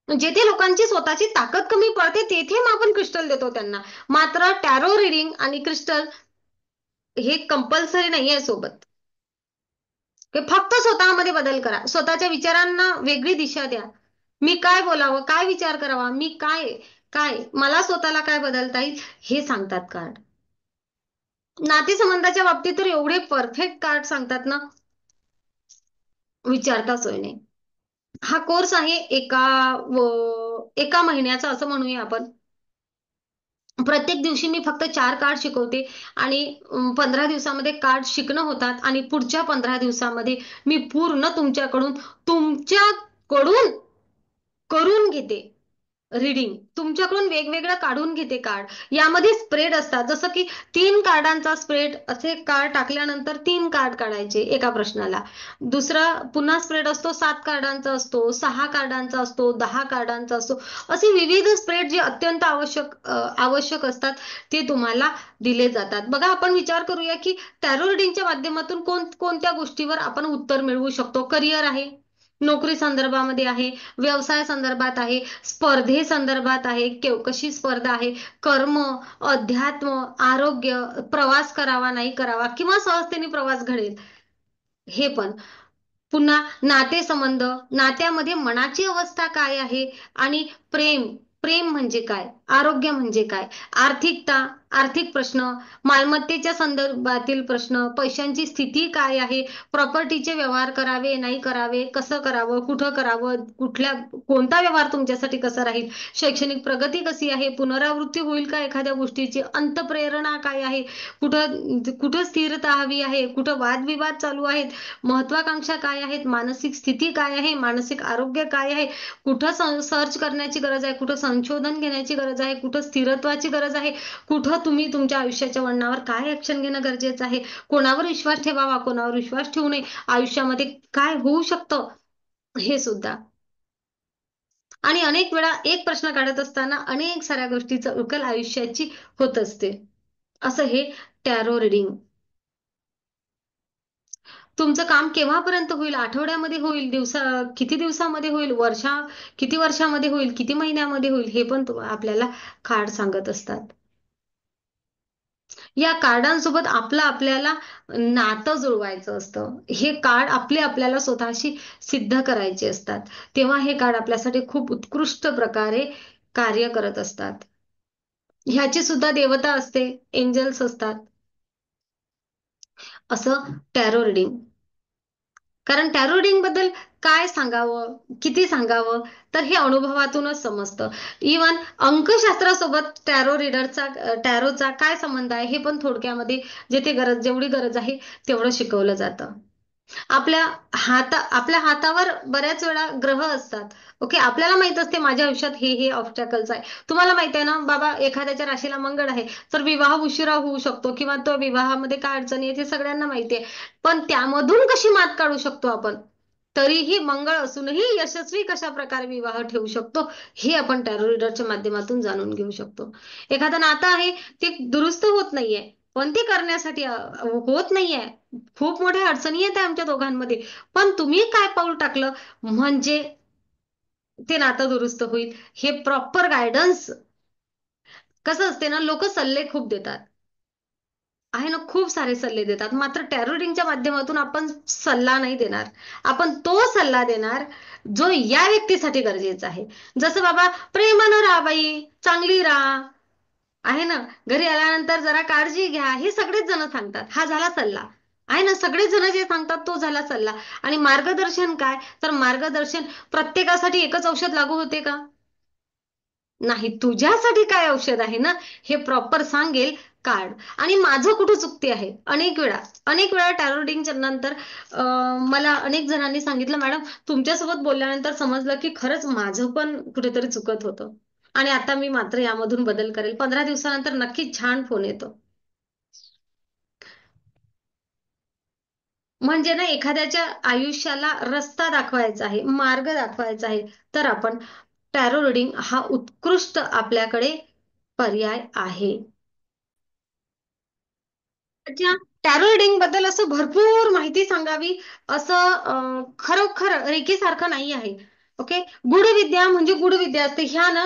जेथे लोकांची स्वतःची ताकद कमी पडते तेथे मग आपण क्रिस्टल देतो त्यांना. मात्र टॅरो रीडिंग आणि क्रिस्टल हे कंपल्सरी नाहीये सोबत. हे फक्त स्वतःमध्ये बदल करा, स्वतःच्या विचारांना वेगळी दिशा द्या. मी काय बोलावं, काय विचार करावा, मी काय काय मला स्वतःला काय बदलता येईल, हे सांगतात कार्ड. नातेसंबंधाच्या बाबतीत तर एवढे परफेक्ट कार्ड सांगतात ना, विचारता सोय नाही. हा कोर्स आहे एका महिन्याचा असं म्हणूया आपण. प्रत्येक दिवशी मी फक्त 4 कार्ड शिकवते, आणि 15 दिवसामध्ये कार्ड शिकणं होतात, आणि पुढच्या 15 दिवसामध्ये मी पूर्ण तुमच्याकडून करून घेते रीडिंग. तुमच्याकडून वेगवेगळं काढून घेते कार्ड. यामध्ये स्प्रेड असतात, जसं की 3 कार्डांचा स्प्रेड, असे कार्ड टाकल्यानंतर 3 कार्ड काढायचे एका प्रश्नाला. दुसरा पुन्हा स्प्रेड असतो, 7 कार्डांचा असतो, 6 कार्डांचा असतो, 10 कार्डांचा असतो. असे विविध स्प्रेड जे अत्यंत आवश्यक असतात ते तुम्हाला दिले जातात. बघा, आपण विचार करूया की टॅरो रीडिंगच्या माध्यमातून कोणत्या गोष्टीवर आपण उत्तर मिळवू शकतो. करिअर आहे, नोकरी संदर्भामध्ये आहे, व्यवसाय संदर्भात आहे, स्पर्धे संदर्भात आहे, कशी स्पर्धा आहे, कर्म, अध्यात्म, आरोग्य, प्रवास करावा नाही करावा, किंवा सहजतेने प्रवास घडेल, हे पण. पुन्हा नातेसंबंध, नात्यामध्ये मनाची अवस्था काय आहे, आणि प्रेम, प्रेम म्हणजे काय, आरोग्य म्हणजे काय, आर्थिकता, आर्थिक प्रश्न, मालमत्तेच्या संदर्भातील प्रश्न, पैशांची स्थिती काय आहे, प्रॉपर्टीचे व्यवहार करावे नाही करावे, कसं करावं, कुठं करावं, कोणता व्यवहार तुमच्यासाठी कसा राहील, शैक्षणिक प्रगती कशी आहे, पुनरावृत्ती होईल का एखाद्या गोष्टीची, अंतप्रेरणा काय आहे, कुठं कुठं स्थिरता हवी आहे, कुठं वादविवाद चालू आहेत, महत्वाकांक्षा काय आहेत, मानसिक स्थिती काय आहे, मानसिक आरोग्य काय आहे, कुठं सर्च करण्याची गरज आहे, कुठं संशोधन घेण्याची गरज आहे, कुठं स्थिरत्वाची गरज आहे, कुठं तुम्ही तुमच्या आयुष्याच्या वळणावर काय ऍक्शन घेणं गरजेचं आहे, कोणावर विश्वास ठेवावा, कोणावर विश्वास ठेवू नये, आयुष्यामध्ये काय होऊ शकतं, हे सुद्धा. आणि अनेक वेळा एक प्रश्न काढत असताना अनेक साऱ्या गोष्टीचा उकल आयुष्याची होत असते. असं हे टॅरो रीडिंग. तुमचं काम केव्हापर्यंत होईल, आठवड्यामध्ये होईल, किती दिवसामध्ये होईल, किती वर्षामध्ये होईल, किती महिन्यामध्ये होईल, हे पण आपल्याला कार्ड सांगत असतात. या कार्डांसोबत आपल्याला नातं जुळवायचं असतं. हे कार्ड आपल्याला स्वतःशी सिद्ध करायचे असतात. तेव्हा हे कार्ड आपल्यासाठी खूप उत्कृष्ट प्रकारे कार्य करत असतात. ह्याची सुद्धा देवता असते, एंजल्स असतात. असं टॅरो रिडिंग. कारण टॅरो रिडिंग बद्दल काय सांगावं, किती सांगावं, तर हे अनुभवातूनच समजतं. इवन अंकशास्त्रासोबत टॅरोचा काय संबंध आहे हे पण थोडक्यामध्ये जेवढी गरज आहे तेवढं शिकवलं जातं. आपल्या हातावर बऱ्याच वेळा ग्रह असतात. ओके, आपल्याला माहित असते माझ्या आयुष्यात हे ऑब्स्टॅकल्स आहे. तुम्हाला माहित आहे ना बाबा, एखाद्याच्या राशीला मंगळ आहे तर विवाह उशिरा होऊ शकतो किंवा तो विवाहामध्ये काय अडचणी आहेत हे सगळ्यांना माहिती आहे. पण त्यामधून कशी मात काढू शकतो आपण, तरीही मंगळ असूनही यशस्वी कशा प्रकारे विवाह ठेवू शकतो, हे आपण टॅरो रीडरच्या माध्यमातून जाणून घेऊ शकतो. एखादं नातं आहे ते दुरुस्त होत नाहीये, पण ते करण्यासाठी होत नाहीये, खूप मोठ्या अडचणी येत आहे आमच्या दोघांमध्ये, पण तुम्ही काय पाऊल टाकलं म्हणजे ते नातं दुरुस्त होईल, हे प्रॉपर गायडन्स. कसं असते ना, लोक सल्ले खूप देतात आहे ना, खूप सारे सल्ले देतात, मात्र टॅरो रिडिंगच्या माध्यमातून आपण सल्ला नाही देणार. आपण तो सल्ला देणार जो या व्यक्तीसाठी गरजेचा आहे. जसं बाबा, प्रेमानं राहा बाई, चांगली राहा, आहे ना, घरी आल्यानंतर जरा काळजी घ्या, हे सगळेच जण सांगतात, हा झाला सल्ला. आहे ना, सगळेच जण जे सांगतात तो झाला सल्ला. आणि मार्गदर्शन काय, तर मार्गदर्शन प्रत्येकासाठी एकच औषध लागू होते का? नाही, तुझ्यासाठी काय औषध आहे ना, हे प्रॉपर सांगेल कार्ड. आणि माझं कुठं चुकते आहे, अनेक वेळा टॅरो रिडिंगच्या नंतर मला अनेक जणांनी सांगितलं, मॅडम तुमच्यासोबत बोलल्यानंतर समजलं की खरंच माझं पण कुठेतरी चुकत होतं, आणि आता मी मात्र यामधून बदल करेल. 15 दिवसानंतर नक्की छान फोन येतो. म्हणजे ना, एखाद्याच्या आयुष्याला रस्ता दाखवायचा आहे, मार्ग दाखवायचा आहे, तर आपण टॅरो रिडिंग हा उत्कृष्ट आपल्याकडे पर्याय आहे. अच्छा, टॅरो रिडिंग बद्दल असं भरपूर माहिती सांगावी असं खरोखर रेकीसारखं नाही आहे. ओके, गूढ विद्या म्हणजे गूढ विद्या असते. ह्या ना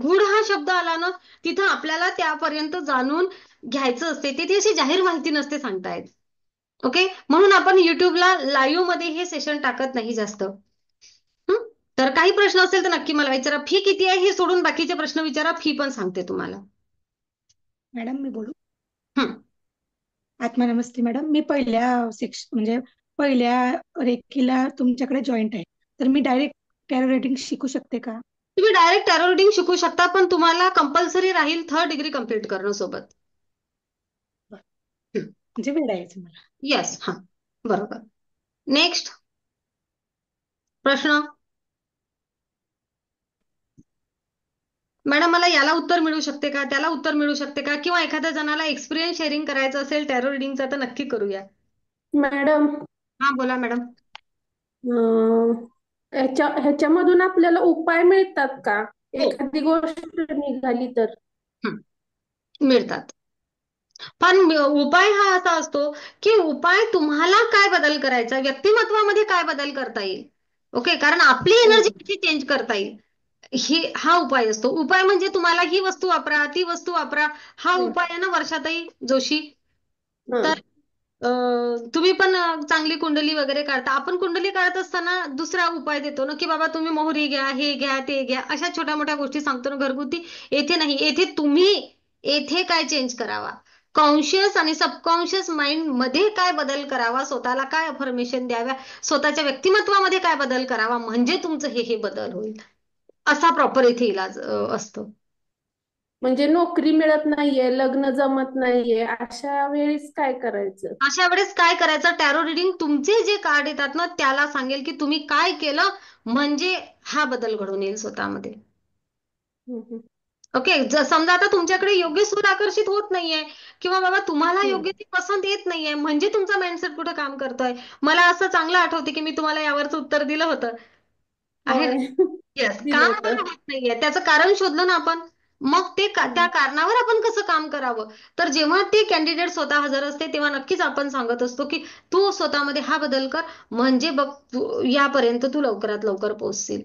गूढ हा शब्द आला ना, तिथं आपल्याला त्यापर्यंत जाणून घ्यायचं असते, तिथे अशी जाहीर माहिती नसते सांगता येत. ओके, म्हणून आपण युट्यूबला लाईव्ह मध्ये हे सेशन टाकत नाही जास्त. हं? तर काही प्रश्न असेल तर नक्की मला विचारा. फी किती आहे हे सोडून बाकीचे प्रश्न विचारा, फी पण सांगते तुम्हाला. मॅडम मी बोलू? हं. आत्मा नमस्ते मॅडम, मी म्हणजे पहिल्या रेकीला तुमच्याकडे जॉईंट आहे, तर मी डायरेक्ट टॅरो रेटिंग शिकू शकते का? तुम्ही डायरेक्ट टॅरो रिडिंग शिकू शकता, पण तुम्हाला कंपल्सरी राहील 3rd डिग्री कंप्लीट करणं सोबत. बरं. म्हणजे वेळ आहे मला. येस, हा, बरोबर. नेक्स्ट प्रश्न. मॅडम मला याला उत्तर मिळू शकते का, त्याला उत्तर मिळू शकते का, किंवा एखाद्या जणाला एक्सपिरियन्स शेअरिंग करायचं असेल टॅरो रिडिंगचा तर नक्की करूया. मॅडम, हा, बोला मॅडम. ह्याच्यामधून आपल्याला उपाय मिळतात का? हो. एखादी गोष्ट निघाली तर. हं, मिळतात. पण उपाय हा असा असतो की उपाय तुम्हाला काय बदल करायचा, व्यक्तिमत्वामध्ये काय बदल करता येईल. ओके, कारण आपली एनर्जी हं, कशी चेंज करता येईल, हा उपाय असतो. उपाय म्हणजे तुम्हाला ही वस्तू वापरा, ती वस्तू वापरा, हा हं, उपाय आहे ना वर्षाताई जोशी. तर हं, तुम्ही पण चांगली कुंडली वगैरे काढता. आपण कुंडली काढत असताना दुसरा उपाय देतो ना, की बाबा तुम्ही मोहरी घ्या, हे घ्या, ते घ्या, अशा छोट्या मोठ्या गोष्टी सांगतो ना घरगुती. येथे नाही, येथे काय चेंज करावा, कॉन्शियस आणि सबकॉन्शियस माइंड मध्ये काय बदल करावा, स्वतःला काय अफर्मेशन द्याव्या, स्वतःच्या व्यक्तिमत्वामध्ये काय बदल करावा, म्हणजे तुमचं हे बदल होईल, असा प्रॉपर इथे इलाज असतो. म्हणजे नोकरी मिळत नाहीये, लग्न जमत नाहीये, अशा वेळेस काय करायचं? अशा वेळेस काय करायचं, टॅरो रिडिंग तुमचे जे कार्ड येतात ना त्याला सांगेल की तुम्ही काय केलं म्हणजे हा बदल घडून येईल स्वतःमध्ये. हं, हं, ओके, समजा आता तुमच्याकडे योग्य सूर आकर्षित होत नाहीये, किंवा बाबा तुम्हाला हं. योग्य ती पसंत येत नाहीये, म्हणजे तुमचा माइंडसेट कुठे काम करतोय. मला असं चांगलं आठवते की मी तुम्हाला यावरचं उत्तर दिलं होतं, आहे ना. होय. येस, दिलं काम होतं. बरं होत नाहीये त्याचं कारण शोधलं ना आपण, मग त्या हं. कारणावर आपण कसं काम करावं. तर जेव्हा ते कॅन्डिडेट स्वतः हजर असते तेव्हा नक्कीच आपण सांगत असतो की तू स्वतःमध्ये हा बदल कर, म्हणजे बघ यापर्यंत तू लवकरात लवकर पोहोचशील.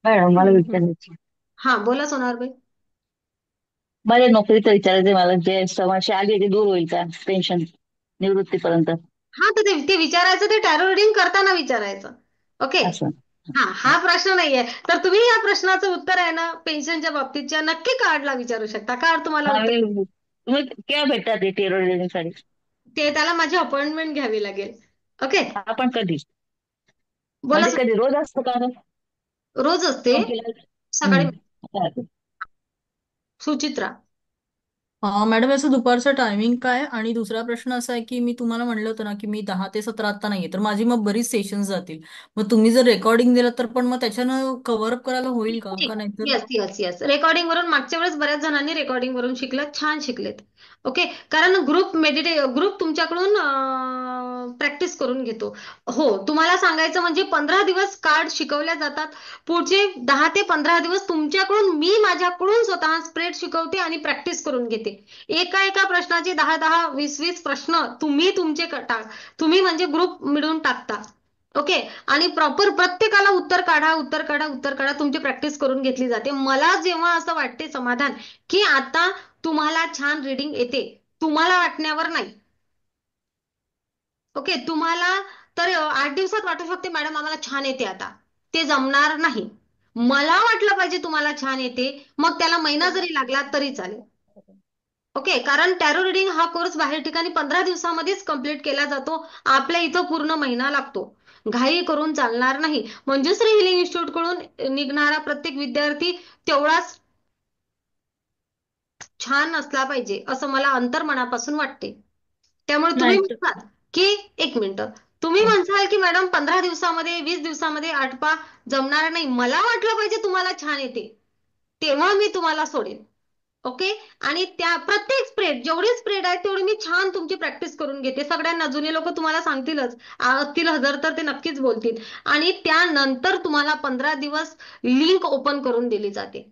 मॅडम मला हं, हं. विचारायचं. हा, बोला सोनारबाई. माझ्या नोकरीचं विचारायचं मला, जे समस्या आली आहे ती दूर होईल का पेन्शन निवृत्तीपर्यंत? हा, तर ते विचारायचं, ते टॅरो रिडिंग करताना विचारायचं. ओके. असं. हा प्रश्न नाहीये. तर तुम्ही या प्रश्नाचं उत्तर आहे ना पेन्शनच्या बाबतीतच्या नक्की कार्डला विचारू शकता. कार्ड तुम्हाला हा, उत्तर तुम्ही केव्हा भेटतात ते टेरर साठी? ते त्याला माझी अपॉइंटमेंट घ्यावी लागेल. ओके, आपण कधी, बोला म्हणजे कधी रोज असतं का ग? रोज असते सकाळी. हम्म. सुचित्रा. मॅडम याचं दुपारचं टायमिंग काय? आणि दुसरा प्रश्न असा आहे की मी तुम्हाला म्हणलं होतं ना की मी 10 ते 17 आता नाहीये, तर माझी मग बरीच सेशन्स जातील. मग तुम्ही जर रेकॉर्डिंग दिलं तर पण मग त्याच्यानं कव्हर अप करायला होईल का का नाहीतर? येस येस येस, रेकॉर्डिंग वरून मागच्या वेळेस बऱ्याच जणांनी रेकॉर्डिंग वरून शिकलं, छान शिकलेत. ओके, कारण ग्रुप तुमच्याकडून प्रॅक्टिस करून घेतो. हो, तुम्हाला सांगायचं म्हणजे 15 दिवस कार्ड शिकवल्या जातात. पुढचे 10 ते 15 दिवस तुमच्याकडून मी माझ्याकडून स्वतः स्प्रेड शिकवते आणि प्रॅक्टिस करून घेते. एका एका प्रश्नाचे 10-10, 20-20 प्रश्न तुम्ही म्हणजे ग्रुप मिळून टाकता. ओके, आणि प्रॉपर प्रत्येकाला उत्तर काढा, उत्तर काढा, उत्तर काढा, तुमची प्रॅक्टिस करून घेतली जाते. मला जेव्हा असं वाटते समाधान की आता तुम्हाला छान रीडिंग येते, तुम्हाला वाटण्यावर नाही. ओके, तुम्हाला तर 8 दिवसात वाटू शकते मॅडम आम्हाला छान येते, आता ते जमणार नाही. मला वाटलं पाहिजे तुम्हाला छान येते, मग त्याला महिना जरी लागला तरी चालेल. ओके, कारण टॅरो रिडिंग हा कोर्स बाहेर ठिकाणी 15 दिवसामध्येच कम्प्लीट केला जातो. आपल्या इथं पूर्ण महिना लागतो. घाई करून चालणार नाही. मंजुश्री हिलिंग इन्स्टिट्यूट कडून निघणारा प्रत्येक विद्यार्थी तेवढाच छान असला पाहिजे असं मला अंतर्मनापासून वाटते. त्यामुळे तुम्ही नाही तर म्हणताल की एक मिनिट, तुम्ही म्हणसाल की मॅडम 15 दिवसामध्ये 20 दिवसामध्ये आटपा जमणार नाही, मला वाटलं पाहिजे तुम्हाला छान येते, तेव्हा मी तुम्हाला सोडेन. ओके, आणि त्या प्रत्येक स्प्रेड जेवढी स्प्रेड आहे तेवढी मी छान तुमची प्रॅक्टिस करून घेते. सगळ्यांना जुने लोक तुम्हाला सांगतीलच, असतील 1000 तर ते नक्कीच बोलतील. आणि त्यानंतर तुम्हाला 15 दिवस लिंक ओपन करून दिली जाते.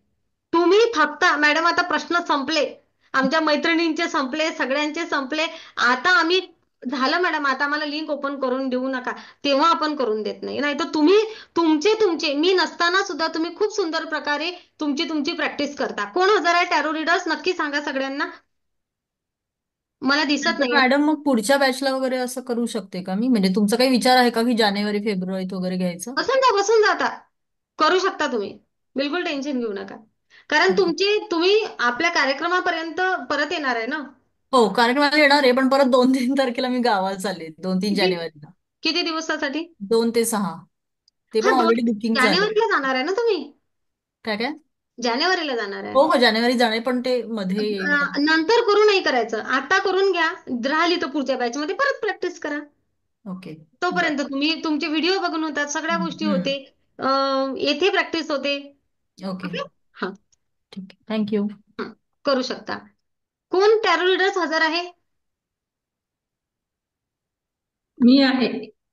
तुम्ही थकता मॅडम, आता प्रश्न संपले, आमच्या मैत्रिणींचे संपले, सगळ्यांचे संपले. आता आम्ही झालं मॅडम, आता आम्हाला लिंक ओपन करून देऊ नका, तेव्हा आपण करून देत नाही. नाही तर तुम्ही तुमचे मी नसताना सुद्धा तुम्ही खूप सुंदर प्रकारे तुमची प्रॅक्टिस करता. कोण हजर आहे टॅरो रीडर्स नक्की सांगा सगळ्यांना, मला दिसत नाहीतर नाहीये. मॅडम मग पुढच्या बॅचला वगैरे असं करू शकते का मी? म्हणजे तुमचा काही विचार आहे का की जानेवारी फेब्रुवारीत वगैरे घ्यायचं? बसून जा आता, करू शकता तुम्ही, बिलकुल टेन्शन घेऊ नका. कारण ओके. तुम्ही आपल्या कार्यक्रमापर्यंत परत येणार आहे ना. हो, कारण मला येणार आहे, पण परत 2-3 तारखेला मी गावाला चालले, 2-3 किती जानेवारीला. किती दिवसासाठी? 2 ते 6 ते हा, पण ऑलरेडी बुकिंग झाले. जानेवारीला जाणार आहे ना तुम्ही? काय काय? जानेवारीला जाणार आहे. हो हो, जानेवारी जाणे, पण ते मध्ये येईल का? नंतर करू नाही करायचं, आता करून घ्या. राहिली तर पुढच्या बॅच मध्ये परत प्रॅक्टिस करा. ओके. तोपर्यंत बरं. तुम्ही तुमचे व्हिडिओ बघून होतात, सगळ्या गोष्टी हम्म. होते. येथे प्रॅक्टिस होते. ओके. ओके, हा, ठीक आहे, थँक्यू. करू शकता. कोण टॅरो रीडर्स हजर आहे? मी आहे.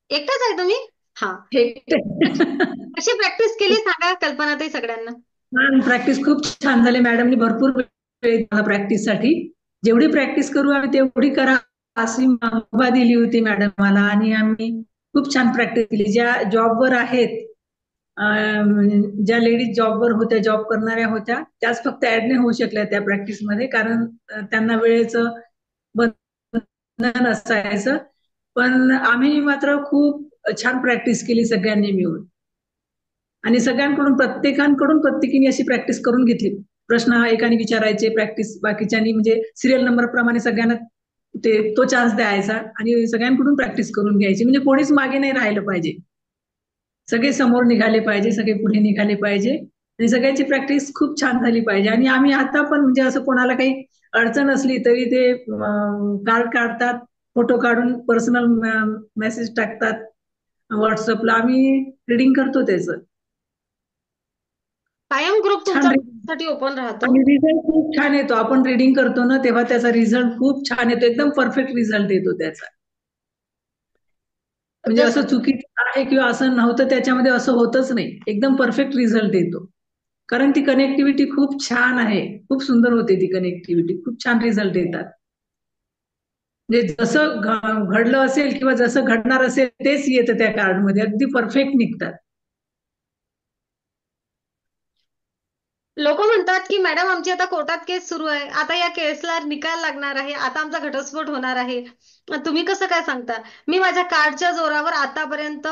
एकटाच आहे तुम्ही? हा, एकटे. कशी प्रॅक्टिस केली सांगा कल्पनाताई सगळ्यांना. छान प्रॅक्टिस, खूप छान झाली. मॅडमनी भरपूर वेळ दिला प्रॅक्टिससाठी. जेवढी प्रॅक्टिस करू आम्ही तेवढी करा अशी मुभा दिली होती मॅडमला, आणि आम्ही खूप छान प्रॅक्टिस केली. ज्या जॉबवर आहेत, ज्या लेडीज जॉबवर होत्या, जॉब करणाऱ्या होत्या, त्याच फक्त ऍड नाही होऊ शकल्या त्या प्रॅक्टिसमध्ये, कारण त्यांना वेळेचं बंधन असायचं. पण आम्ही मात्र खूप छान प्रॅक्टिस केली सगळ्यांनी मिळून, आणि सगळ्यांकडून प्रत्येकाने अशी प्रॅक्टिस करून घेतली. प्रश्न एकाने विचारायचे, प्रॅक्टिस बाकीच्यांनी, म्हणजे सिरियल नंबर प्रमाणे सगळ्यांना तो चान्स द्यायचा, आणि सगळ्यांकडून प्रॅक्टिस करून घ्यायची. म्हणजे कोणीच मागे नाही राहिलं पाहिजे, सगळे समोर निघाले पाहिजे, सगळे पुढे निघाले पाहिजे, आणि सगळ्यांची प्रॅक्टिस खूप छान झाली पाहिजे. आणि आम्ही आता पण म्हणजे असं कोणाला काही अडचण असली तरी ते कार्ड काढतात, फोटो काढून पर्सनल मेसेज टाकतात व्हॉट्सअपला, आम्ही रिडिंग करतो त्याचं. कायम ग्रुप छान तुमच्यासाठी ओपन राहतो. आणि रिझल्ट खूप छान येतो. आपण रिडिंग करतो ना तेव्हा त्याचा रिझल्ट खूप छान येतो, एकदम परफेक्ट रिझल्ट येतो त्याचा. म्हणजे जस असं चुकीचं आहे किंवा असं नव्हतं त्याच्यामध्ये, असं होतच नाही, एकदम परफेक्ट रिझल्ट येतो. कारण ती कनेक्टिव्हिटी खूप छान आहे, खूप सुंदर होते ती कनेक्टिव्हिटी, खूप छान रिझल्ट येतात. म्हणजे जसं घडलं असेल किंवा जसं घडणार असेल तेच येतं त्या कार्डमध्ये, अगदी परफेक्ट निघतात. लोक म्हणतात की मॅडम आमची आता कोर्टात केस सुरू आहे, आता या केसला निकाल लागणार आहे, आता आमचा घटस्फोट होणार आहे, तुम्ही कसं काय सांगता? मी माझ्या कार्डच्या जोरावर आतापर्यंत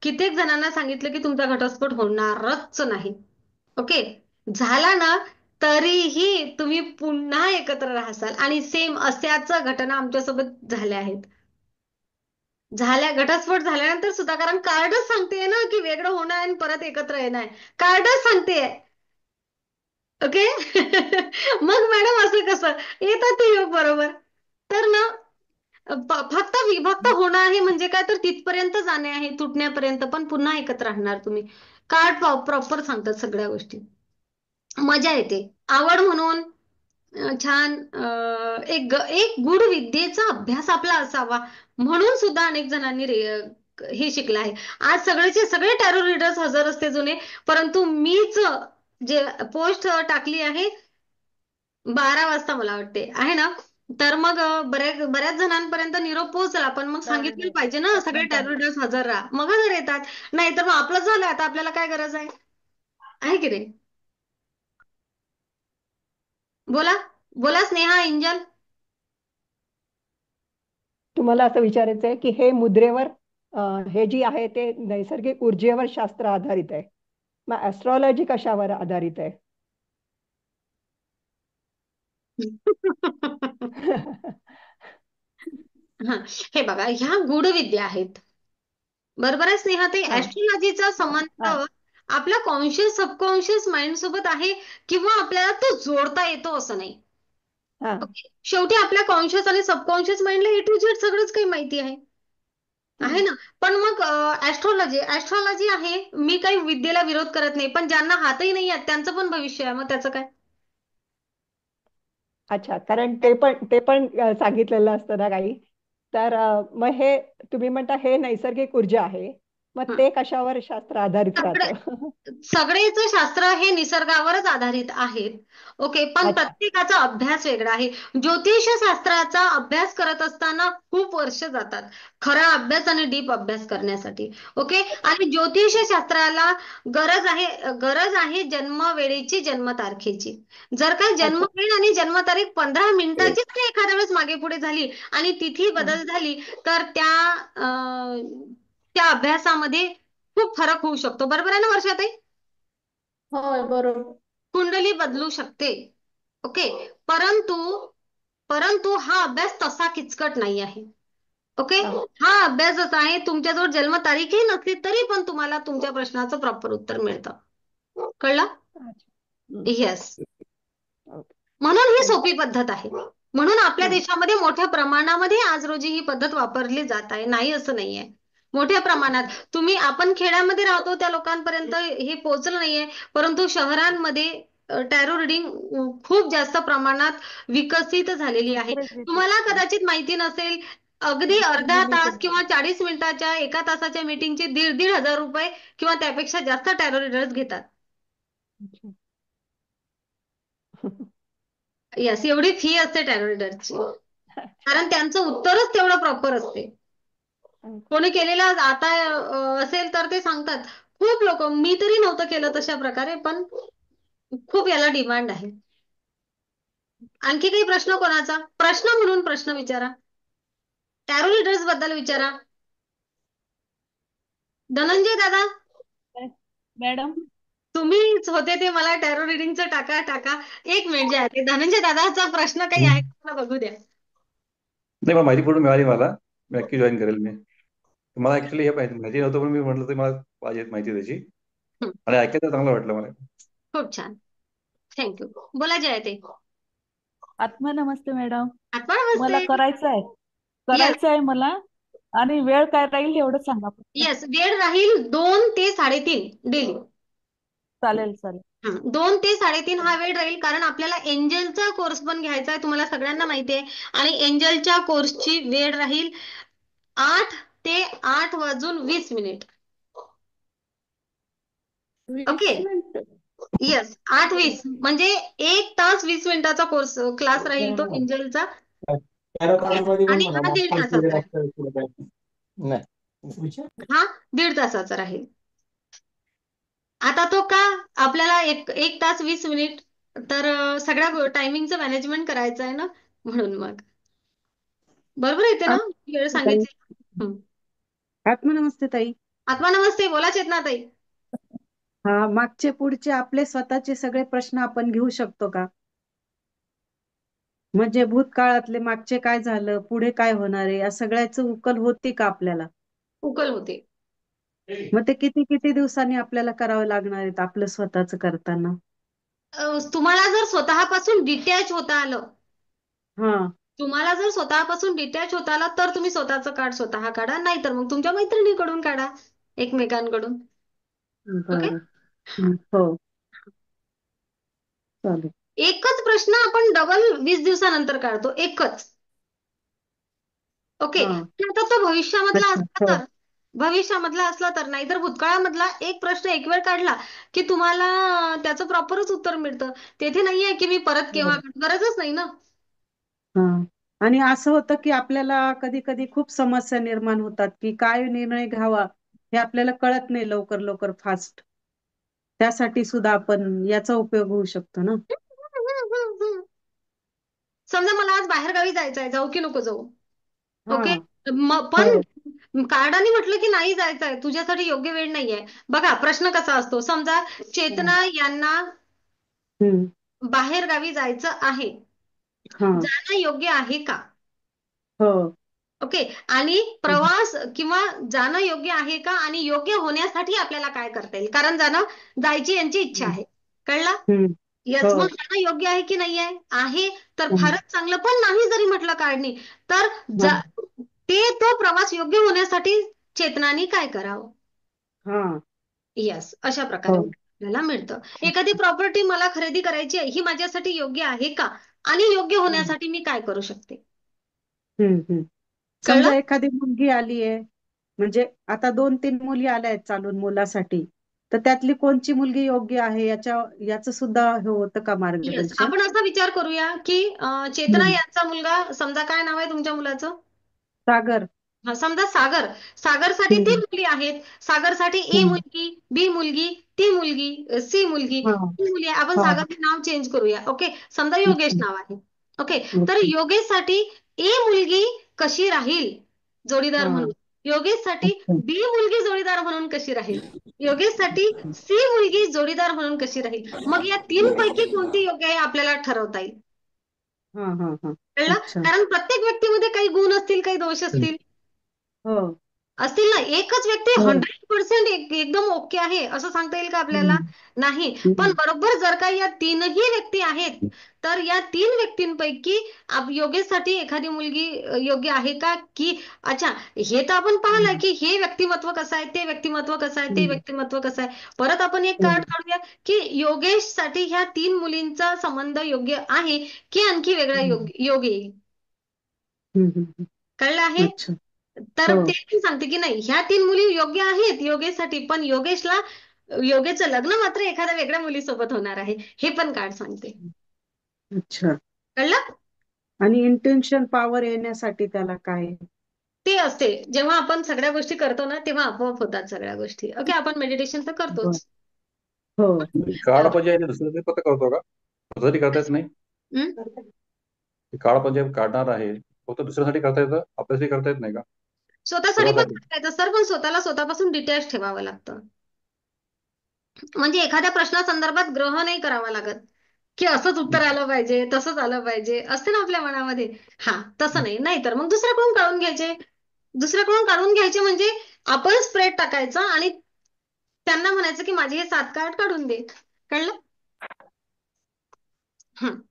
कित्येक जणांना सांगितलं की तुमचा घटस्फोट होणारच नाही. ओके, झाला ना तरीही तुम्ही पुन्हा एकत्र राहसाल. आणि सेम अशाच घटना आमच्यासोबत झाल्या आहेत. घटस्फोट झाल्यानंतर सुद्धा, कारण कार्डच सांगतेय ना की वेगळं होणं आहे आणि परत एकत्र येणं आहे. कार्डच सांगतेय. ओके. मग मॅडम असं कसं येतात ते योग बरोबर. तर ना फक्त होणं आहे म्हणजे काय, तर तिथपर्यंत जाणे आहे, तुटण्यापर्यंत, पण पुन्हा एकत्र राहणार तुम्ही. कार्ड प्रॉपर सांगतात सगळ्या गोष्टी. मजा येते. आवड म्हणून छान एक गूढ विद्येचा अभ्यास आपला असावा म्हणून सुद्धा अनेक जणांनी हे शिकलं आहे. आज सगळेचे सगळे टॅरो रीडर्स हजर असते जुने, परंतु मीच जे पोस्ट टाकली आहे 12 वाजता मला वाटते आहे ना, तर मग बऱ्याच जणांपर्यंत निरोप पोहोचला. पण मग सांगितलं पाहिजे ना सगळे टॅरो रीडर्स हजर राहा, मग हजर येतात. नाही तर मग आपलं झालं, आता आपल्याला काय गरज आहे की नाही. बोला बोला स्नेहा, इंजल. तुम्हाला असं विचारायचं आहे की हे मुद्रेवर हे जी आहे ते नैसर्गिक ऊर्जेवर शास्त्र आधारित आहे, मग ऍस्ट्रॉलॉजी कशावर आधारित आहे? हा, हे बघा, ह्या गूढ विद्या आहेत. बरोबर आहे स्नेहा. ते हा ऍस्ट्रोलॉजीचा संबंध हा आपल्या कॉन्शियस सबकॉन्शियस माइंड सोबत आहे, किंवा आपल्याला तो जोडता येतो असं नाही. हा ओके, शेवटी आपल्या कॉन्शियस आणि सबकॉन्शियस माइंडला ए टू झेड सगळंच काही माहिती आहे ना. पण मग ऍस्ट्रॉलॉजी आहे. मी काही विद्येला विरोध करत नाही, पण ज्यांना हातही नाही आहेत त्यांचं पण भविष्य आहे, मग त्याचं काय. अच्छा, कारण ते पण सांगितलेलं असतं ना काही. तर मग हे तुम्ही म्हणता हे नैसर्गिक ऊर्जा आहे, मग हं. ते कशावर शास्त्र आधारित सगळे राहतं? सगळेच शास्त्र हे निसर्गावरच आधारित आहेत. ओके, पण अच्छा. प्रत्येकाचा अभ्यास वेगळा आहे. ज्योतिष शास्त्राचा अभ्यास करत असताना खूप वर्ष जातात खरा अभ्यास आणि डीप अभ्यास करण्यासाठी. ओके, आणि ज्योतिष शास्त्राला गरज आहे जन्मवेळेची, जन्मतारखेची. जर का अच्छा. जन्मवेळ आणि जन्मतारीख 15 मिनिटाची जरी एखाद्या वेळेस मागे पुढे झाली आणि तिथी बदल झाली, तर त्या अभ्यासामध्ये खूप फरक होऊ शकतो. बरोबर आहे ना वर्षाताई. होय, बरोबर. कुंडली बदलू शकते. ओके, परंतु परंतु हा अभ्यास तसा किचकट नाही आहे. ओके, हा. हा अभ्यास असा आहे, तुमच्याजवळ जन्मतारीखही नसली तरी पण तुम्हाला तुमच्या प्रश्नाचं प्रॉपर उत्तर मिळतं. कळलं. अच्छा. हम्म. येस. ओके. म्हणून ही थँक्यू. सोपी पद्धत आहे. म्हणून आपल्या देशामध्ये मोठ्या प्रमाणामध्ये आज रोजी ही पद्धत वापरली जात आहे, नाही असं नाहीये. मोठ्या प्रमाणात आपण खेड्यामध्ये राहतो त्या लोकांपर्यंत हे पोहोचलं नाहीये, परंतु शहरांमध्ये टॅरो रिडिंग खूप जास्त प्रमाणात विकसित झालेली आहे. तुम्हाला कदाचित माहिती नसेल, अगदी अर्धा तास किंवा 40 मिनिटाच्या 1 तासाच्या मीटिंगचे 1,500 रुपये किंवा त्यापेक्षा जास्त टॅरो रीडर्स घेतात. यस, एवढी फी असते टॅरो रीडरची, कारण त्यांचं उत्तरच तेवढं प्रॉपर असते. कोणी केलेला आता असेल तर ते सांगतात. खूप लोक, मी तरी नव्हतं केलं तशा प्रकारे, पण खूप याला डिमांड आहे. आणखी काही प्रश्न कोणाचा? प्रश्न म्हणून प्रश्न विचारा, टॅरो रीडर्स बद्दल विचारा. धनंजय दादा, मॅडम, तुम्हीच होते ते, मला टॅरो रिडिंगचं टाका. एक मिनिट जे आहे ते धनंजय दादाचा प्रश्न काही आहे का मला बघू द्या. नाही, मला माहिती पूर्ण मिळाली. मला मी नक्की जॉईन करेल. मला ऍक्च्युली हे माहिती नव्हतं, पण मी म्हटलं तर मला पाहिजे माहिती त्याची, हं, आणि ऐकायला चांगलं वाटलं मला. खूप छान, थँक्यू. बोला जय ते. आत्मा नमस्ते मॅडम. आत्मा मला नमस्ते. करायचं आहे मला, आणि वेळ काय राहील एवढं सांगा फक्त. येस, वेळ राहील 2 ते 3:30 डेली. चालेल. 2 ते 3:30 हा वेळ राहील, कारण आपल्याला एंजलचा कोर्स पण घ्यायचा आहे, तुम्हाला सगळ्यांना माहिती आहे. आणि एंजलच्या कोर्सची वेळ राहील 8 ते 8:20. 20 ओके, मिनिटं. येस, 8:20 म्हणजे 1 तास 20 मिनिटाचा कोर्स क्लास राहील तो एंजलचा. आणि हा 1.5 तासाचा राहील. हा 1.5 तासाचा राहील. आता तो का आपल्याला 1 तास 20 मिनिट, तर सगळ्या टायमिंगचं मॅनेजमेंट करायचं आहे ना, म्हणून. मग बरोबर येते ना वेळ सांगितली. आत्मा नमस्ते ताई. आत्मा नमस्ते, बोला चेतनाताई. हा, मागचे पुढचे आपले स्वतःचे सगळे प्रश्न आपण घेऊ शकतो का? म्हणजे भूतकाळातले मागचे काय झालं, पुढे काय होणार आहे, या सगळ्याचं उकल होती का आपल्याला? उकल होते. मग ते किती किती दिवसांनी आपल्याला करावं लागणार आहेत आपलं स्वतःच करताना? तुम्हाला जर स्वतःपासून डिटॅच होता आलं, हा, तुम्हाला जर स्वतःपासून डिटॅच होता आला तर तुम्ही स्वतःचं कार्ड स्वतः काढा, नाहीतर मग तुमच्या मैत्रिणीकडून काढा, एकमेकांकडून. ओके. बरं. हो, चालेल. एकच प्रश्न आपण डबल 20 दिवसानंतर काढतो, एकच. ओके. हा, आता तो भविष्यामधला अच्छा. असला हो, तर, भविष्यामधला असला तर, नाहीतर भूतकाळामधला एक प्रश्न एक वेळ काढला की तुम्हाला त्याचं प्रॉपरच उत्तर मिळतं. तेथे नाहीये की मी परत केव्हा, बरं. गरजच नाही ना. हा. आणि असं होतं की आपल्याला कधी कधी खूप समस्या निर्माण होतात की काय निर्णय घ्यावा हे आपल्याला कळत नाही लवकर लवकर फास्ट. त्यासाठी सुद्धा आपण याचा उपयोग होऊ शकतो ना. समजा मला आज बाहेर गावी जायचं आहे, जाऊ की नको जाऊ? हा, ओके. पण हो, कार्डाने म्हटलं की नाही जायचंय, तुझ्यासाठी योग्य वेळ नाहीये. बघा प्रश्न कसा असतो, समजा हम्म, चेतना यांना हम्म, बाहेर गावी जायचं आहे, हा, जाणं योग्य आहे का? हो, ओके. आणि प्रवास किंवा जाणं योग्य आहे का, आणि योग्य होण्यासाठी आपल्याला काय करता येईल, कारण जायची यांची इच्छा हम्म, आहे. कळला? हम्म, यस. हो, मग जाणं योग्य आहे की नाही आहे, आहे तर हम्म, फारच चांगलं. पण नाही जरी म्हटलं काढणी, तर हा, तो प्रवास योग्य होण्यासाठी चेतनानी काय करावं? हा, यस. अशा प्रकारे हो, आपल्याला मिळतं. एखादी प्रॉपर्टी मला खरेदी करायची आहे, ही माझ्यासाठी योग्य आहे का, आणि योग्य हम्म, होण्यासाठी मी काय करू शकते? हम्म. कळलं? समजा एखादी मुलगी आली आहे, म्हणजे आता 2-3 मुली आल्या आहेत चालून मुलासाठी, तर त्यातली कोणची मुलगी योग्य आहे याचं सुद्धा हे होतं का येस. मार्गदर्शन? आपण असा विचार करूया की चेतना हम्म, यांचा मुलगा, समजा काय नाव आहे तुमच्या मुलाचं? सागर. हा, समजा सागर. सागरसाठी तीन हम्म, मुली आहेत. सागरसाठी ए हम्म, मुलगी, बी मुलगी, टी मुलगी, सी मुलगी, हा, डी मुली आहे. आपण हा, सागरचे नाव चेंज करूया. ओके. समजा योगेश ओके, नाव आहे. ओके. तर ओके, योगेशसाठी ए मुलगी कशी राहील जोडीदार हा, म्हणून, योगेशसाठी अच्छा, बी मुलगी जोडीदार म्हणून कशी राहील, योगेशसाठी सी मुलगी जोडीदार म्हणून कशी राहील, मग या तीन पैकी कोणती योग्य आहे आपल्याला ठरवता येईल. हा, हा, हा, कळलं? अच्छा, कारण प्रत्येक व्यक्तीमध्ये काही गुण असतील, काही दोष असतील. हो, असतील ना. एकच व्यक्ती हो, 100% एकदम ओके आहे असं सांगता येईल का आपल्याला? हम्म, नाही. पण हम्म, बरोबर जर का या तीनही व्यक्ती आहेत, तर या तीन व्यक्तींपैकी योगेशसाठी एखादी मुलगी योग्य आहे का, की अच्छा, हे तर आपण पाहिलं हम्म, की हे व्यक्तिमत्व कसं आहे, ते व्यक्तिमत्व कसं आहे, ते हम्म, व्यक्तिमत्व कसं आहे. परत आपण एक हो, कार्ड काढूया की योगेशसाठी ह्या तीन मुलींचा संबंध योग्य आहे की आणखी वेगळा हम्म, योग येईल. हम्म, कळलं आहे? अच्छा, तर हो, ते पण सांगते की नाही, ह्या तीन मुली योग्य आहेत योगेशसाठी, पण योगेशचं लग्न मात्र एखाद्या वेगळ्या मुलीसोबत होणार आहे, हे पण कार्ड सांगते. अच्छा. कळलं? आणि इंटेन्शन पॉवर येण्यासाठी त्याला काय आहे? ते असते जेव्हा आपण सगळ्या गोष्टी करतो ना, तेव्हा आपोआप होतात सगळ्या गोष्टी. ओके. आपण मेडिटेशन तर बर, करतोच. हो, कार्ड म्हणजे आहे ते दुसऱ्यासाठी पत्र करतो का? स्वतःसाठी करता येत नाही? हम्म? कार्ड म्हणजे काढणार आहे, फक्त दुसऱ्यासाठी करता येतं, आपल्यासाठी करता येत नाही का? स्वतःसाठी पण स्वतःसाठी. करता येतं सर, पण स्वतःला स्वतःपासून डिटॅच ठेवावं लागतं. म्हणजे एखाद्या प्रश्नासंदर्भात ग्रह नाही करावा लागत की असंच उत्तर आलं पाहिजे, तसंच आलं पाहिजे, असते ना आपल्या मनामध्ये. हा, तसं नाही. नाहीतर मग दुसऱ्याकडून काढून घ्यायचे. दुसऱ्याकडून काढून घ्यायचे म्हणजे आपण स्प्रेड टाकायचं आणि त्यांना म्हणायचं की माझे हे 7 कार्ड काढून दे. कळलं? हं.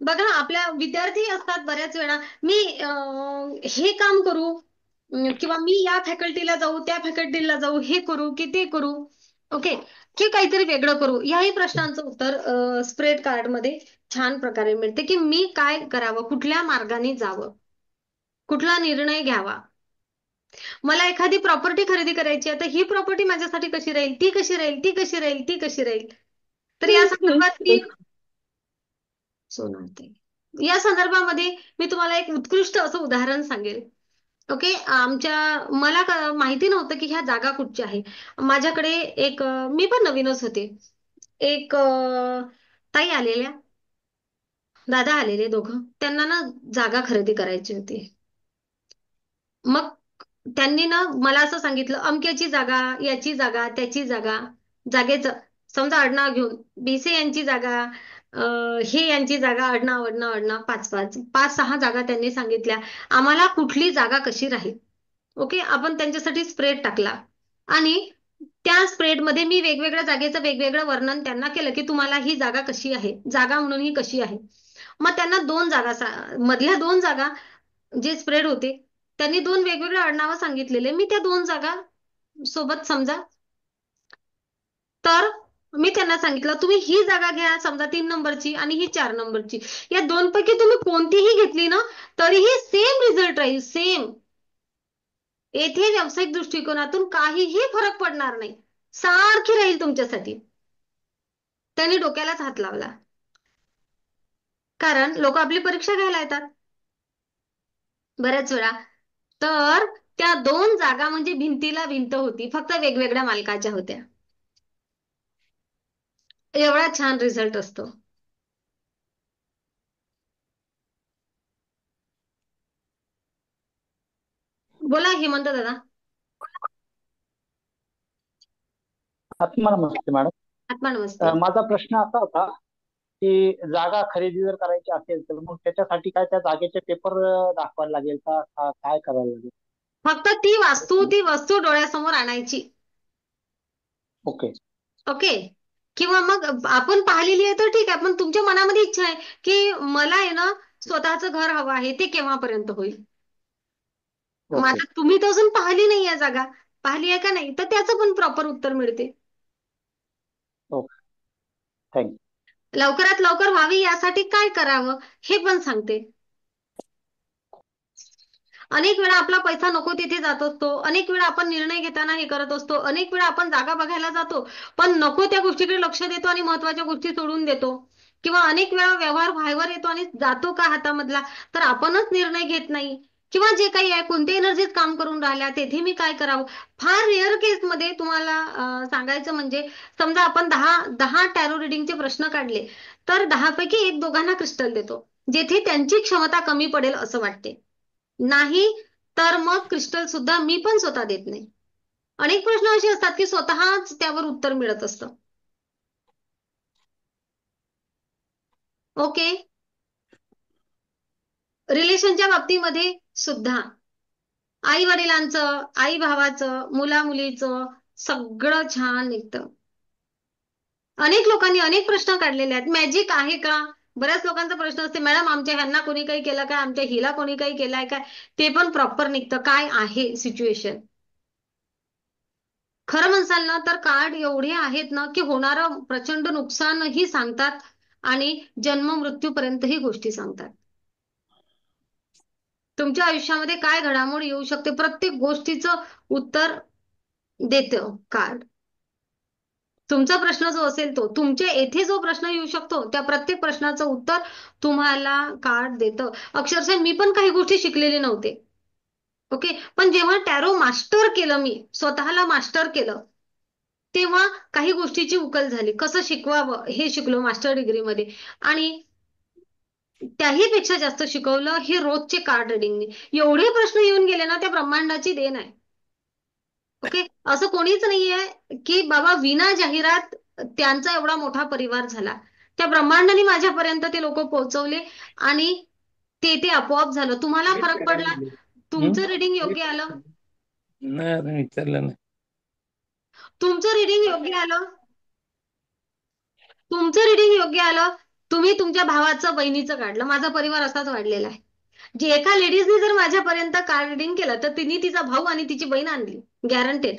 बघा आपल्या विद्यार्थी असतात बऱ्याच वेळा, मी हे काम करू, किंवा मी या फॅकल्टीला जाऊ, त्या फॅकल्टीला जाऊ, हे करू की ते करू. ओके. की काहीतरी वेगळं करू. याही प्रश्नांचं उत्तर स्प्रेड कार्ड मध्ये छान प्रकारे मिळते की मी काय करावं, कुठल्या मार्गाने जावं, कुठला निर्णय घ्यावा. मला एखादी प्रॉपर्टी खरेदी करायची आहे, तर ही प्रॉपर्टी माझ्यासाठी कशी राहील, ती कशी राहील, ती कशी राहील, ती कशी राहील. तर या संदर्भात सोनाते या संदर्भामध्ये मी तुम्हाला एक उत्कृष्ट असं उदाहरण सांगेल. ओके. मला माहिती नव्हतं की ह्या जागा कुठच्या आहे. माझ्याकडे मी पण नवीनच होते. एक ताई आलेल्या, दादा आलेले दोघं. त्यांना ना जागा खरेदी करायची होती. मग त्यांनी ना मला असं सांगितलं, अमक्याची जागा, याची जागा, त्याची जागा, जागेचं समजा आडनाव घेऊन बीसी यांची जागा, हे यांची जागा, आडनाव आडनाव आडनाव, पाच पाच पाच सहा जागा त्यांनी सांगितल्या. आम्हाला कुठली जागा कशी राहील. ओके, आपण त्यांच्यासाठी स्प्रेड टाकला आणि त्या स्प्रेडमध्ये मी वेगवेगळ्या जागेचं वेगवेगळं वर्णन त्यांना केलं की तुम्हाला ही जागा कशी आहे, जागा म्हणून ही कशी आहे. मग त्यांना दोन जागा मधल्या दोन जागा जे स्प्रेड होते त्यांनी दोन वेगवेगळ्या आडनावं सांगितलेले. मी त्या दोन जागा सोबत समजा, तर मी त्यांना सांगितलं तुम्ही ही जागा घ्या समजा 3 नंबरची आणि ही 4 नंबरची. या दोन पैकी तुम्ही कोणतीही घेतली ना तरीही सेम रिझल्ट राहील, सेम. येथे व्यावसायिक दृष्टिकोनातून काहीही फरक पडणार नाही, सारखी राहील तुमच्यासाठी. त्यांनी डोक्यालाच हात लावला, कारण लोक आपली परीक्षा घ्यायला येतात बऱ्याच वेळा. तर त्या दोन जागा म्हणजे भिंतीला भिंत होती, फक्त वेगवेगळ्या मालकाच्या होत्या. एवढा छान रिझल्ट असतो. बोला हेमंत दादा. आत्मा नमस्ते मॅडम. आत्मा नमस्ते. माझा प्रश्न असा होता की जागा खरेदी जर करायची असेल तर मग त्याच्यासाठी काय त्या जागेचे पेपर दाखवायला लागेल का, काय करायला लागेल? फक्त ती वस्तू डोळ्यासमोर आणायची. Okay okay. किंवा मग आपण पाहिलेली आहे तर ठीक आहे, पण तुमच्या मनामध्ये इच्छा आहे की मला आहे ना स्वतःचं घर हवं आहे, ते केव्हापर्यंत होईल. मग ओके आता तुम्ही तर अजून पाहिली नाही आहे जागा, पाहिली आहे का नाही, तर त्याचं पण प्रॉपर उत्तर मिळते. Okay thank you. लवकरात लवकर व्हावी यासाठी काय करावं हे पण सांगते. अनेक वेळा आपला पैसा नको तिथे जात असतो, अनेक वेळा आपण निर्णय घेताना हे करत असतो, अनेक वेळा आपण जागा बघायला जातो पण नको त्या गोष्टीकडे लक्ष देतो आणि महत्वाच्या गोष्टी सोडून देतो. किंवा अनेक वेळा व्यवहार व्हायवर येतो आणि जातो का हातामधला, तर आपणच निर्णय घेत नाही. किंवा जे काही आहे कोणत्या एनर्जीत काम करून राहिल्या तेथे मी काय करावं. फार रेअर केसमध्ये तुम्हाला सांगायचं म्हणजे समजा आपण 10 टॅरो रिडिंगचे प्रश्न काढले तर 10 पैकी एक दोघांना क्रिस्टल देतो जेथे त्यांची क्षमता कमी पडेल असं वाटते. नाही तर मग क्रिस्टल सुद्धा मी पण स्वतः देत नाही. अनेक प्रश्न असे असतात की स्वतःच त्यावर उत्तर मिळत असतं. ओके. रिलेशनच्या बाबतीमध्ये सुद्धा आई वडिलांचं, आई भावाचं, मुला मुलीचं सगळं छान निघतं. अनेक लोकांनी अनेक प्रश्न काढलेले आहेत. मॅजिक आहे का, बऱ्याच लोकांचा प्रश्न असते मॅडम आमच्या ह्यांना कोणी काही केलं काय, आमच्या हिला कोणी काही केलंय काय, ते पण प्रॉपर निघतं. काय आहे सिच्युएशन. खरं म्हणसाल ना तर कार्ड एवढे आहेत ना की होणारं प्रचंड नुकसानही सांगतात आणि जन्म मृत्यूपर्यंतही गोष्टी सांगतात. तुमच्या आयुष्यामध्ये काय घडामोड येऊ शकते प्रत्येक गोष्टीचं उत्तर देतं कार्ड. तुमचा प्रश्न जो असेल तो, तुमच्या येथे जो प्रश्न येऊ शकतो त्या प्रत्येक प्रश्नाचं उत्तर तुम्हाला कार्ड देतं. अक्षरशः मी पण काही गोष्टी शिकलेले नव्हते. ओके, पण जेव्हा टॅरो मास्टर केलं, मी स्वतःला मास्टर केलं, तेव्हा काही गोष्टीची उकल झाली. कसं शिकवावं हे शिकलो मास्टर डिग्रीमध्ये. आणि त्याही पेक्षा जास्त शिकवलं हे रोजचे कार्ड रिडिंगने. एवढे प्रश्न येऊन गेले ना, त्या ब्रह्मांडाची देण आहे. ओके, असं कोणीच नाहीये की बाबा विना जाहिरात त्यांचा एवढा मोठा परिवार झाला. त्या ब्रह्मांडाने माझ्यापर्यंत ते लोक पोहोचवले आणि ते आपोआप झालं. तुम्हाला फरक पडला, तुमचं रिडिंग योग्य आलं, नाही विचारलं नाही. तुमचं रिडिंग योग्य आलं, तुमचं रिडिंग योग्य आलं, तुम्ही तुमच्या भावाचं बहिणीचं काढलं. माझा परिवार असाच वाढलेला आहे. जे एका लेडीजने जर माझ्यापर्यंत कार्ड रिडिंग केलं तर तिने तिचा भाऊ आणि तिची बहीण आणली, गॅरंटेड.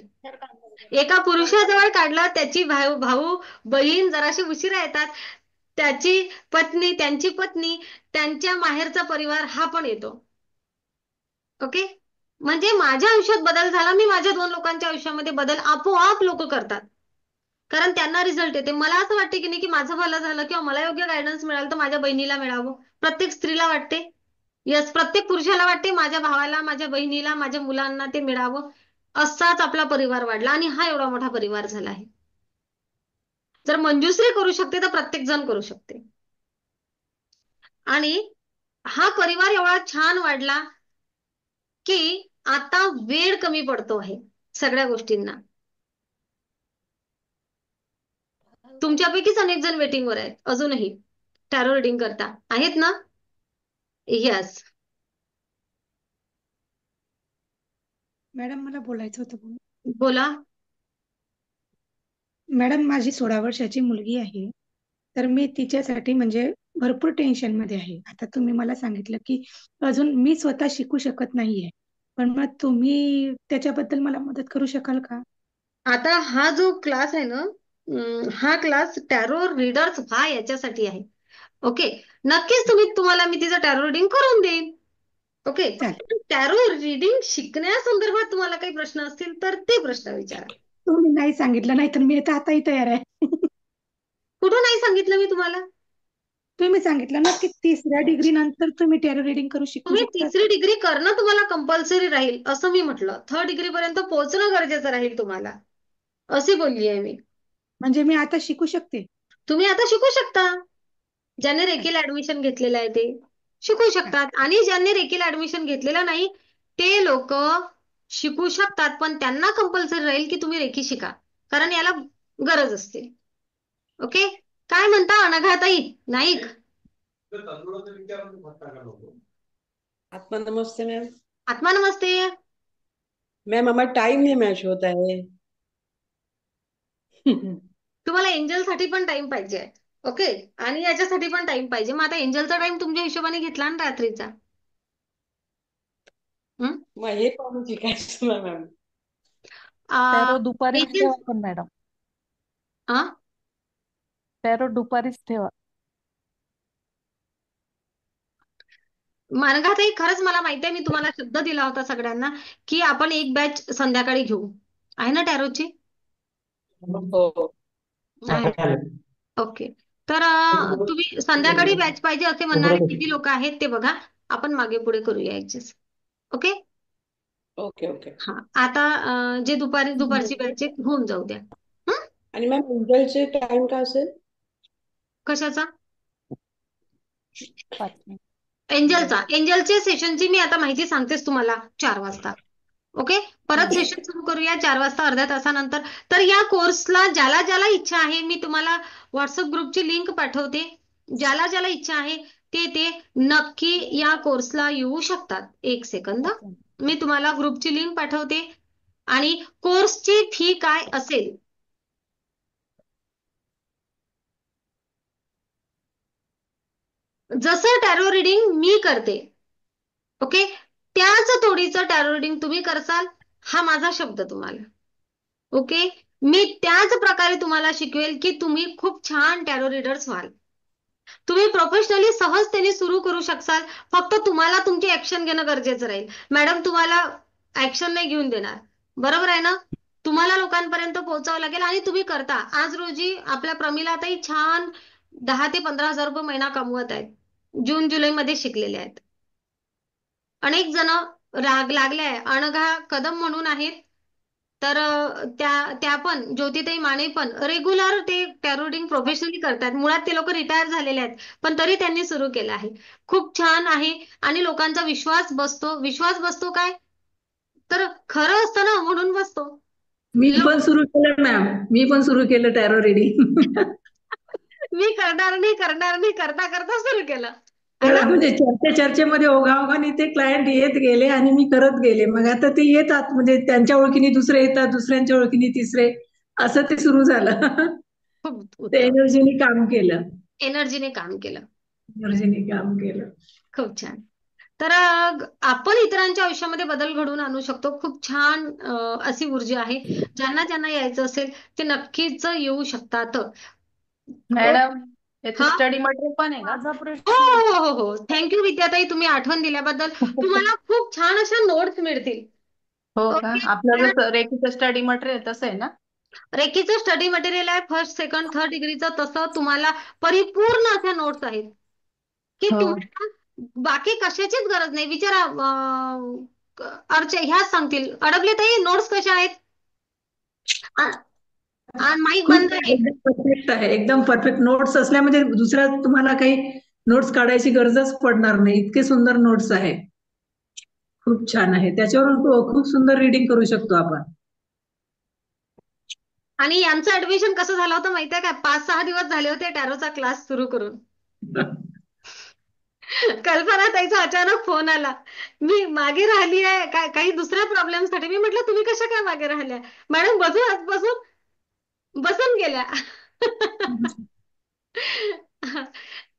एका पुरुषाजवळ काढलं, त्याची भाऊ बहीण जराशी उशिरा येतात, त्याची पत्नी, त्यांची पत्नी, त्यांच्या माहेरचा परिवार हा पण येतो. ओके, म्हणजे माझ्या आयुष्यात बदल झाला. मी माझ्या 2 लोकांच्या आयुष्यामध्ये बदल आपोआप लोक करतात, कारण त्यांना रिझल्ट येते. मला असं वाटते की नाही की माझं भलं झालं किंवा मला योग्य गायडन्स मिळालं तर माझ्या बहिणीला मिळावं. प्रत्येक स्त्रीला वाटते, यस, प्रत्येक पुरुषाला वाटते माझ्या भावाला, माझ्या बहिणीला, माझ्या मुलांना ते मिळावं. असाच आपला परिवार वाढला आणि हा एवढा मोठा परिवार झाला आहे. जर मंजुश्री करू शकते तर प्रत्येक जण करू शकते. आणि हा परिवार एवढा छान वाढला की आता वेळ कमी पडतो आहे सगळ्या गोष्टींना. तुमच्यापैकीच अनेक जण वेटिंगवर आहेत अजूनही टॅरो रिडिंग करता आहेत ना? यस. मॅडम मला बोलायचं होतं. बोला. मॅडम माझी 16 वर्षाची मुलगी आहे. तर मी तिच्यासाठी म्हणजे भरपूर टेन्शन मध्ये आहे. आता तुम्ही मला सांगितलं की अजून मी स्वतः शिकू शकत नाहीये. पण मग तुम्ही त्याच्याबद्दल मला मदत करू शकाल का? आता हा जो क्लास आहे ना, हा क्लास टॅरो रीडर्स व्हा याच्यासाठी आहे. ओके. नक्कीच तुम्हाला मी तिचं टॅरो रिडिंग करून देईन. ओके. चालेल. टॅरो रिडिंग शिकण्यासंदर्भात तुम्हाला काही प्रश्न असतील तर ते प्रश्न विचारा. तुम्ही नाही सांगितलं नाही तर मी आताही तयार आहे. कुठं नाही सांगितलं मी तुम्हाला? तुम्ही सांगितलं ना की 3ऱ्या डिग्री नंतर तुम्ही टॅरो रिडिंग करू शिकू तुम्ही शकता. 3री डिग्री करणं तुम्हाला कंपल्सरी राहील असं मी म्हटलं. 3rd डिग्री पर्यंत पोहोचणं गरजेचं राहील तुम्हाला, अशी बोलली आहे मी. म्हणजे मी आता शिकू शकते. तुम्ही आता शिकू शकता. ज्यांनी रेकीला ऍडमिशन घेतलेलं आहे ते शिकू शकतात, आणि ज्यांनी रेकीला ऍडमिशन घेतलेलं नाही ते लोक शिकू शकतात, पण त्यांना कंपल्सरी राहील की तुम्ही रेकी शिका, कारण याला गरज असते. ओके. काय म्हणता अनघाताई नाईक? आत्मा नमस्ते मैम। आत्मा नमस्ते। मैम हमारा टाइम नहीं मैच होता है। तुम्हाला एंजल साठी पण टाइम पाहिजे. ओके. आणि याच्यासाठी पण टाइम पाहिजे. मग आता एंजलचा टाइम तुमच्या हिशोबाने घेतला ना रात्रीचा. मग हे पाहून शिकायचं ना मॅम. टॅरो दुपारीच एंजल ठेवा पण मॅडम, हा टॅरो दुपारीच ठेवा. मानगाताई खरंच मला माहिती आहे, मी तुम्हाला शब्द दिला होता सगळ्यांना की आपण एक बॅच संध्याकाळी घेऊ. आहे ना टॅरोची? हो. ओके. तर तुम्ही संध्याकाळी बॅच पाहिजे असे म्हणणारे किती लोक आहेत ते बघा. आपण मागे पुढे करूया ऍडजस्ट. ओके. Okay okay. हा. आता जे दुपारची बॅच आहे होऊन जाऊ द्या. आणि मॅम एंजलचे टाइम काय असेल? कशाचा? 5 मिनिट. एंजलचे सेशनची मी आता माहिती सांगतेच तुम्हाला 4 वाजता. ओके. परत सेशन सुरू करूया 4 वाजता अर्ध्या तासानंतर. तर या कोर्सला ज्याला ज्याला इच्छा आहे मी तुम्हाला व्हॉट्सअप ग्रुपची लिंक पाठवते. ज्याला ज्याला इच्छा आहे ते नक्की या कोर्सला येऊ शकतात. एक सेकंद, मी तुम्हाला ग्रुपची लिंक पाठवते. आणि कोर्सची फी काय असेल जसं टॅरो रिडिंग मी करते, ओके, त्याच तोडीचं टॅरो रिडिंग तुम्ही करसाल, हा माझा शब्द तुम्हाला. ओके. मी त्याच प्रकारे तुम्हाला शिकवेल की तुम्ही खूप छान टॅरो रीडर्स व्हाल. तुम्ही प्रोफेशनली सहजतेने सुरू करू शकाल. फक्त तुम्हाला तुमची ऍक्शन घेणं गरजेचं राहील. मॅडम तुम्हाला ऍक्शन नाही घेऊन देणार, बरोबर आहे ना? तुम्हाला लोकांपर्यंत पोहोचावं लागेल आणि तुम्ही करता. आज रोजी आपल्या प्रमिलाताई छान 10 ते 15,000 रुपये महिना कमवत आहेत. जून जुलैमध्ये शिकलेले आहेत. अनेक जण लागले आहे. अनघा कदम म्हणून आहेत, तर त्या पण ज्योतिताई माने पण रेग्युलर ते टॅरो रिडिंग प्रोफेशनली करतात. मुळात ते लोक रिटायर झालेले आहेत, पण तरी त्यांनी सुरू केलं आहे. खूप छान आहे आणि लोकांचा विश्वास बसतो. विश्वास बसतो काय तर खरं असतं ना, म्हणून बसतो. मी पण सुरू केलं मॅम, मी पण सुरू केलं टॅरो रिडिंग. मी करणार नाही करता करता सुरू केलं. म्हणजे चर्चेमध्ये ओघाओघाने ते क्लायंट येत गेले आणि मी करत गेले. मग आता ते येतात, म्हणजे त्यांच्या ओळखीने दुसरे येतात, दुसऱ्यांच्या ओळखीने तिसरे, असं ते सुरू झालं. ते एनर्जीने काम केलं. एनर्जीने काम केलं. एनर्जीने काम केलं. खूप छान. तर आपण इतरांच्या आयुष्यामध्ये बदल घडवून आणू शकतो. खूप छान अशी ऊर्जा आहे. ज्यांना ज्यांना यायचं असेल ते नक्कीच येऊ शकतात. मॅडम स्टडी मटेरियल पण आहे का? हो. थँक्यू विद्याताई, तुम्ही आठवण दिल्याबद्दल. तुम्हाला खूप छान अशा नोट्स मिळतील. हो का? आपलं जसं रेकीचं स्टडी मटेरियल तसं आहे ना? रेकीचं स्टडी मटेरियल आहे, 1st, 2nd, 3rd डिग्रीचं. तसं तुम्हाला परिपूर्ण अशा नोट्स आहेत की तुम्हाला बाकी कशाचीच गरज नाही. विचारा ह्याच सांगतील. अडबलेताई नोट्स कशा आहेत? माईक बंद आहे. परफेक्ट आहे, एकदम परफेक्ट. नोट्स असल्या म्हणजे दुसऱ्या तुम्हाला काही नोट्स काढायची गरजच पडणार नाही. इतके सुंदर नोट्स आहे. खूप छान आहे. त्याच्यावरून खूप सुंदर रीडिंग करू शकतो आपण. आणि यांचं ऍडमिशन कसं झालं होतं माहितीये का? 5-6 दिवस झाले होते टॅरोचा क्लास सुरू करून. कल्पना ताईचा अचानक फोन आला. मी मागे राहिली आहे काही दुसऱ्या प्रॉब्लेमसाठी. मी म्हटलं तुम्ही कशा काय मागे राहिल्या? मॅडम बसून गेल्या.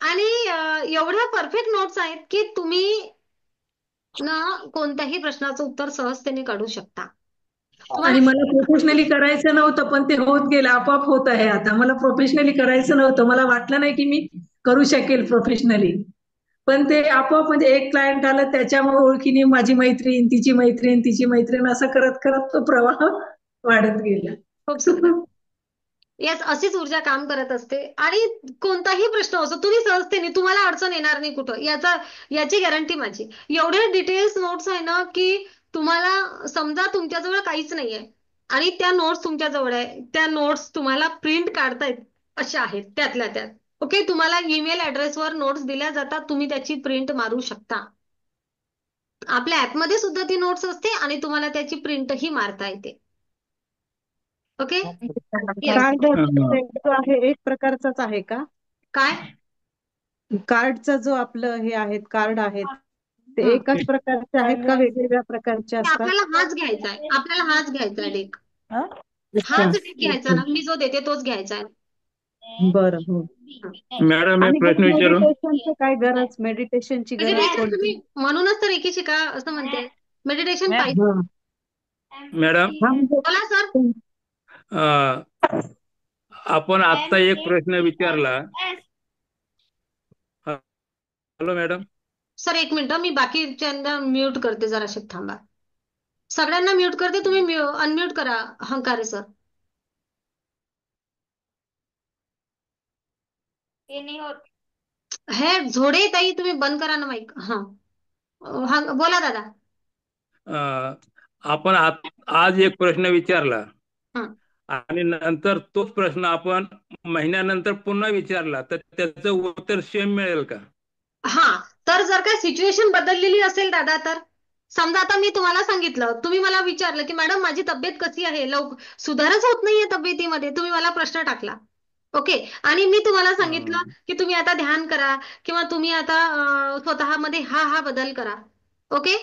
आणि एवढ्या परफेक्ट नोट्स आहेत की तुम्ही ना कोणत्याही प्रश्नाचं उत्तर सहजतेने काढू शकता. आणि मला प्रोफेशनली करायचं नव्हतं, पण ते होत गेलं, आपोआप होत आहे आता. मला प्रोफेशनली करायचं नव्हतं, मला वाटलं नाही की मी करू शकेल प्रोफेशनली, पण ते आपोआप म्हणजे एक क्लायंट आलं, त्याच्यामुळे ओळखीने माझी मैत्रीण, तिची मैत्रीण असं करत करत तो प्रवाह वाढत गेला. खूप सुंदर. याच अशीच ऊर्जा काम करत असते. आणि कोणताही प्रश्न असो तुम्ही सहजतेने, तुम्हाला अडचण येणार नाही कुठं, याची गॅरंटी माझी. एवढे डिटेल्स नोट्स आहे ना की तुम्हाला समजा तुमच्याजवळ काहीच नाहीये आणि त्या नोट्स तुमच्याजवळ आहे, त्या नोट्स तुम्हाला प्रिंट काढतायत अशा आहेत त्यातल्या त्यात. ओके, तुम्हाला ईमेल ऍड्रेसवर नोट्स दिल्या जातात, तुम्ही त्याची प्रिंट मारू शकता. आपल्या ऍपमध्ये सुद्धा ती नोट्स असते आणि तुम्हाला त्याची प्रिंटही मारता येते. ओके, कार्ड जो आहे एक प्रकारचाच आहे का? काय कार्डचा जो आपलं हे आहेत कार्ड आहेत ते एकाच प्रकारचे आहेत का वेगवेगळ्या प्रकारचे असतात? आपल्याला हाच घ्यायचा आहे, आपल्याला हाच घ्यायचा आहे डेक. हाच डेक घ्यायचा ना, मी जो देते तोच घ्यायचा आहे. बरं, हो. मॅडम एक आणि प्रश्न विचारू? मेडिटेशनची काय गरज, मेडिटेशनची गरज मेडिटेशन तुम्ही म्हणूनच तर रेकी शिका असं म्हणते. मेडिटेशन पाहिजे. मॅडम बोला सर. आपण आता एक प्रश्न विचारला. Hello madam. सर एक मिनिट, मी बाकीच्यांना म्यूट करते, जराशे थांबा. सगळ्यांना म्यूट करते, तुम्ही अनम्यूट करा हंकारे सर. हे झोडे ताई तुम्ही बंद करा ना माईक. हा बोला दादा. आपण आज एक प्रश्न विचारला आणि नंतर तोच प्रश्न आपण महिन्यानंतर पुन्हा विचारला तर त्याचं उत्तर सेम मिळेल का? हा, तर जर काय सिच्युएशन बदललेली असेल दादा, तर समजा आता मी तुम्हाला सांगितलं, तुम्ही मला विचारलं की मॅडम माझी तब्येत कशी आहे, सुधारच होत नाहीये तब्येतीमध्ये, तुम्ही मला प्रश्न टाकला. ओके, आणि मी तुम्हाला सांगितलं की तुम्ही आता ध्यान करा किंवा तुम्ही आता स्वतःमध्ये हा बदल करा. ओके,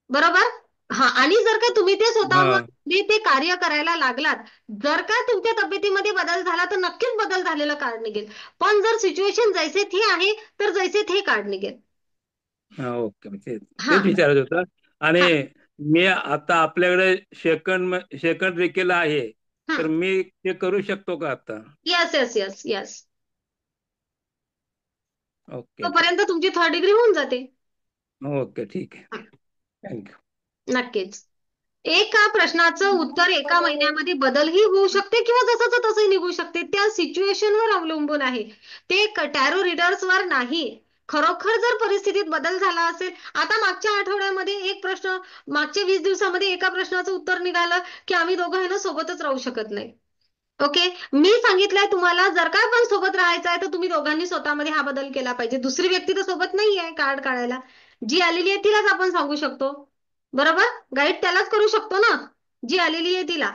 बरोबर. हा, आणि जर का तुम्ही ते स्वतःमध्ये ते कार्य करायला लागलात, जर का तुमच्या तब्येतीमध्ये बदल झाला तर नक्कीच बदल झालेलं कार्ड निघेल. पण जर सिच्युएशन जैसे थे आहे तर जैसे थे कार्ड निघेल. ओके, तेच विचारत होतं. आणि मी आता आपल्याकडे सेकंड रेकेल आहे, तर मी ते करू शकतो का आता? येस. ओके, तोपर्यंत तुमची 3rd डिग्री होऊन जाते. ओके, ठीक आहे. थँक्यू. नक्कीच. एका प्रश्नाचं उत्तर एका महिन्यामध्ये बदलही होऊ शकते किंवा जसंच तसंही निघू शकते. त्या सिच्युएशनवर अवलंबून आहे, ते टॅरो रीडर्सवर नाही. खरोखर जर परिस्थितीत बदल झाला असेल, आता मागच्या आठवड्यामध्ये एक प्रश्न, मागच्या 20 दिवसामध्ये एका प्रश्नाचं उत्तर निघालं की आम्ही दोघं आहे ना सोबतच राहू शकत नाही. ओके, मी सांगितलंय तुम्हाला, जर का पण सोबत राहायचं आहे तर तुम्ही दोघांनी स्वतःमध्ये हा बदल केला पाहिजे. दुसरी व्यक्ती तर सोबत नाही आहे कार्ड काढायला, जी आलेली आहे तिलाच आपण सांगू शकतो. बरोबर, गाईड त्यालाच करू शकतो ना, जी आलेली आहे तिला.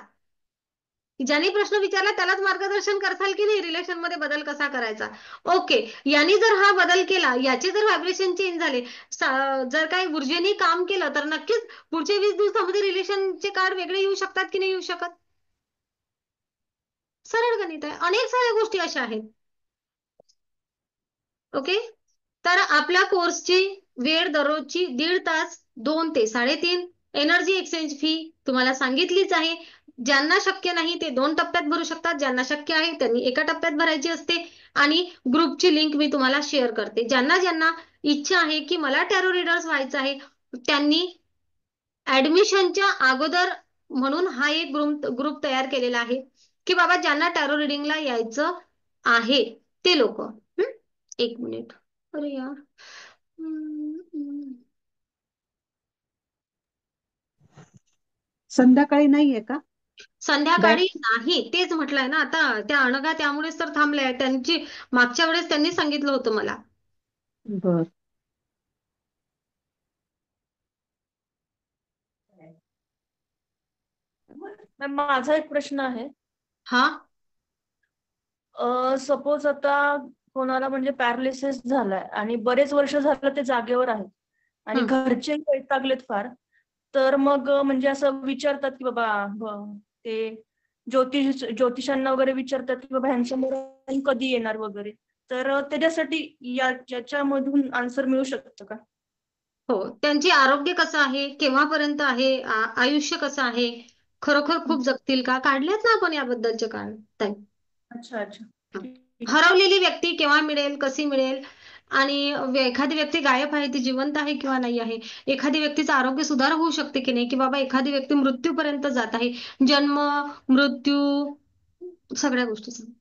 ज्याने प्रश्न विचारला त्यालाच मार्गदर्शन करताल की नाही रिलेशन मध्ये बदल कसा करायचा. ओके, यांनी जर हा बदल केला, याचे जर व्हायब्रेशन चेंज झाले, जर काही ऊर्जेने काम केलं तर नक्कीच पुढच्या 20 दिवसामध्ये रिलेशनचे कार्ड वेगळे येऊ शकतात की नाही येऊ शकत. सरळ गणित आहे, अनेक साऱ्या गोष्टी अशा आहेत. ओके, तर आपल्या कोर्सची वेळ दररोजची 1.5 तास, 2 ते 3.5. एनर्जी एक्सचेंज फी तुम्हाला सांगितलीच आहे. ज्यांना शक्य नाही ते 2 टप्प्यात भरू शकतात, ज्यांना शक्य आहे त्यांनी एका टप्प्यात भरायची असते. आणि ग्रुपची लिंक मी तुम्हाला शेअर करते. ज्यांना इच्छा आहे की मला टॅरो रीडर्स व्हायचं आहे, त्यांनी ऍडमिशनच्या अगोदर म्हणून हा एक ग्रुप तयार केलेला आहे की बाबा ज्यांना टॅरो रिडिंगला यायचं आहे ते लोक. एक मिनिट, अरे यार, संध्याकाळी नाहीये का? संध्याकाळी नाही, तेच म्हटलंय ना आता. त्या अनघा त्यामुळेच तर थांबल्या, त्यांची मागच्या वेळेस त्यांनी सांगितलं होतं मला. बर. मॅम माझा एक प्रश्न आहे. हा सपोज आता कोणाला म्हणजे पॅरालिसिस झालाय आणि बरेच वर्ष झालं ते जागेवर आहेत आणि घरचे वैतागलेत फार, तर मग म्हणजे असं विचारतात की बाबा ते ज्योतिषांना वगैरे विचारतात की बाबा ह्यांचं मरण कधी येणार वगैरे, तर त्याच्यासाठी याच्यामधून आन्सर मिळू शकतं का? हो, त्यांचे आरोग्य कसं आहे, केव्हापर्यंत आहे, आयुष्य कसं आहे, खरोखर खूप जगतील का, काढलेत ना आपण याबद्दलचे काढ. अच्छा अच्छा. हरवलेली व्यक्ती केव्हा मिळेल, कशी मिळेल, आणि एखादी व्यक्ती गायब आहे ती जिवंत आहे किंवा नाही आहे, एखादी व्यक्तीचं आरोग्य सुधार होऊ शकते की नाही, की बाबा एखादी व्यक्ती मृत्यूपर्यंत जात आहे, जन्म मृत्यू सगळ्या गोष्टी सांग.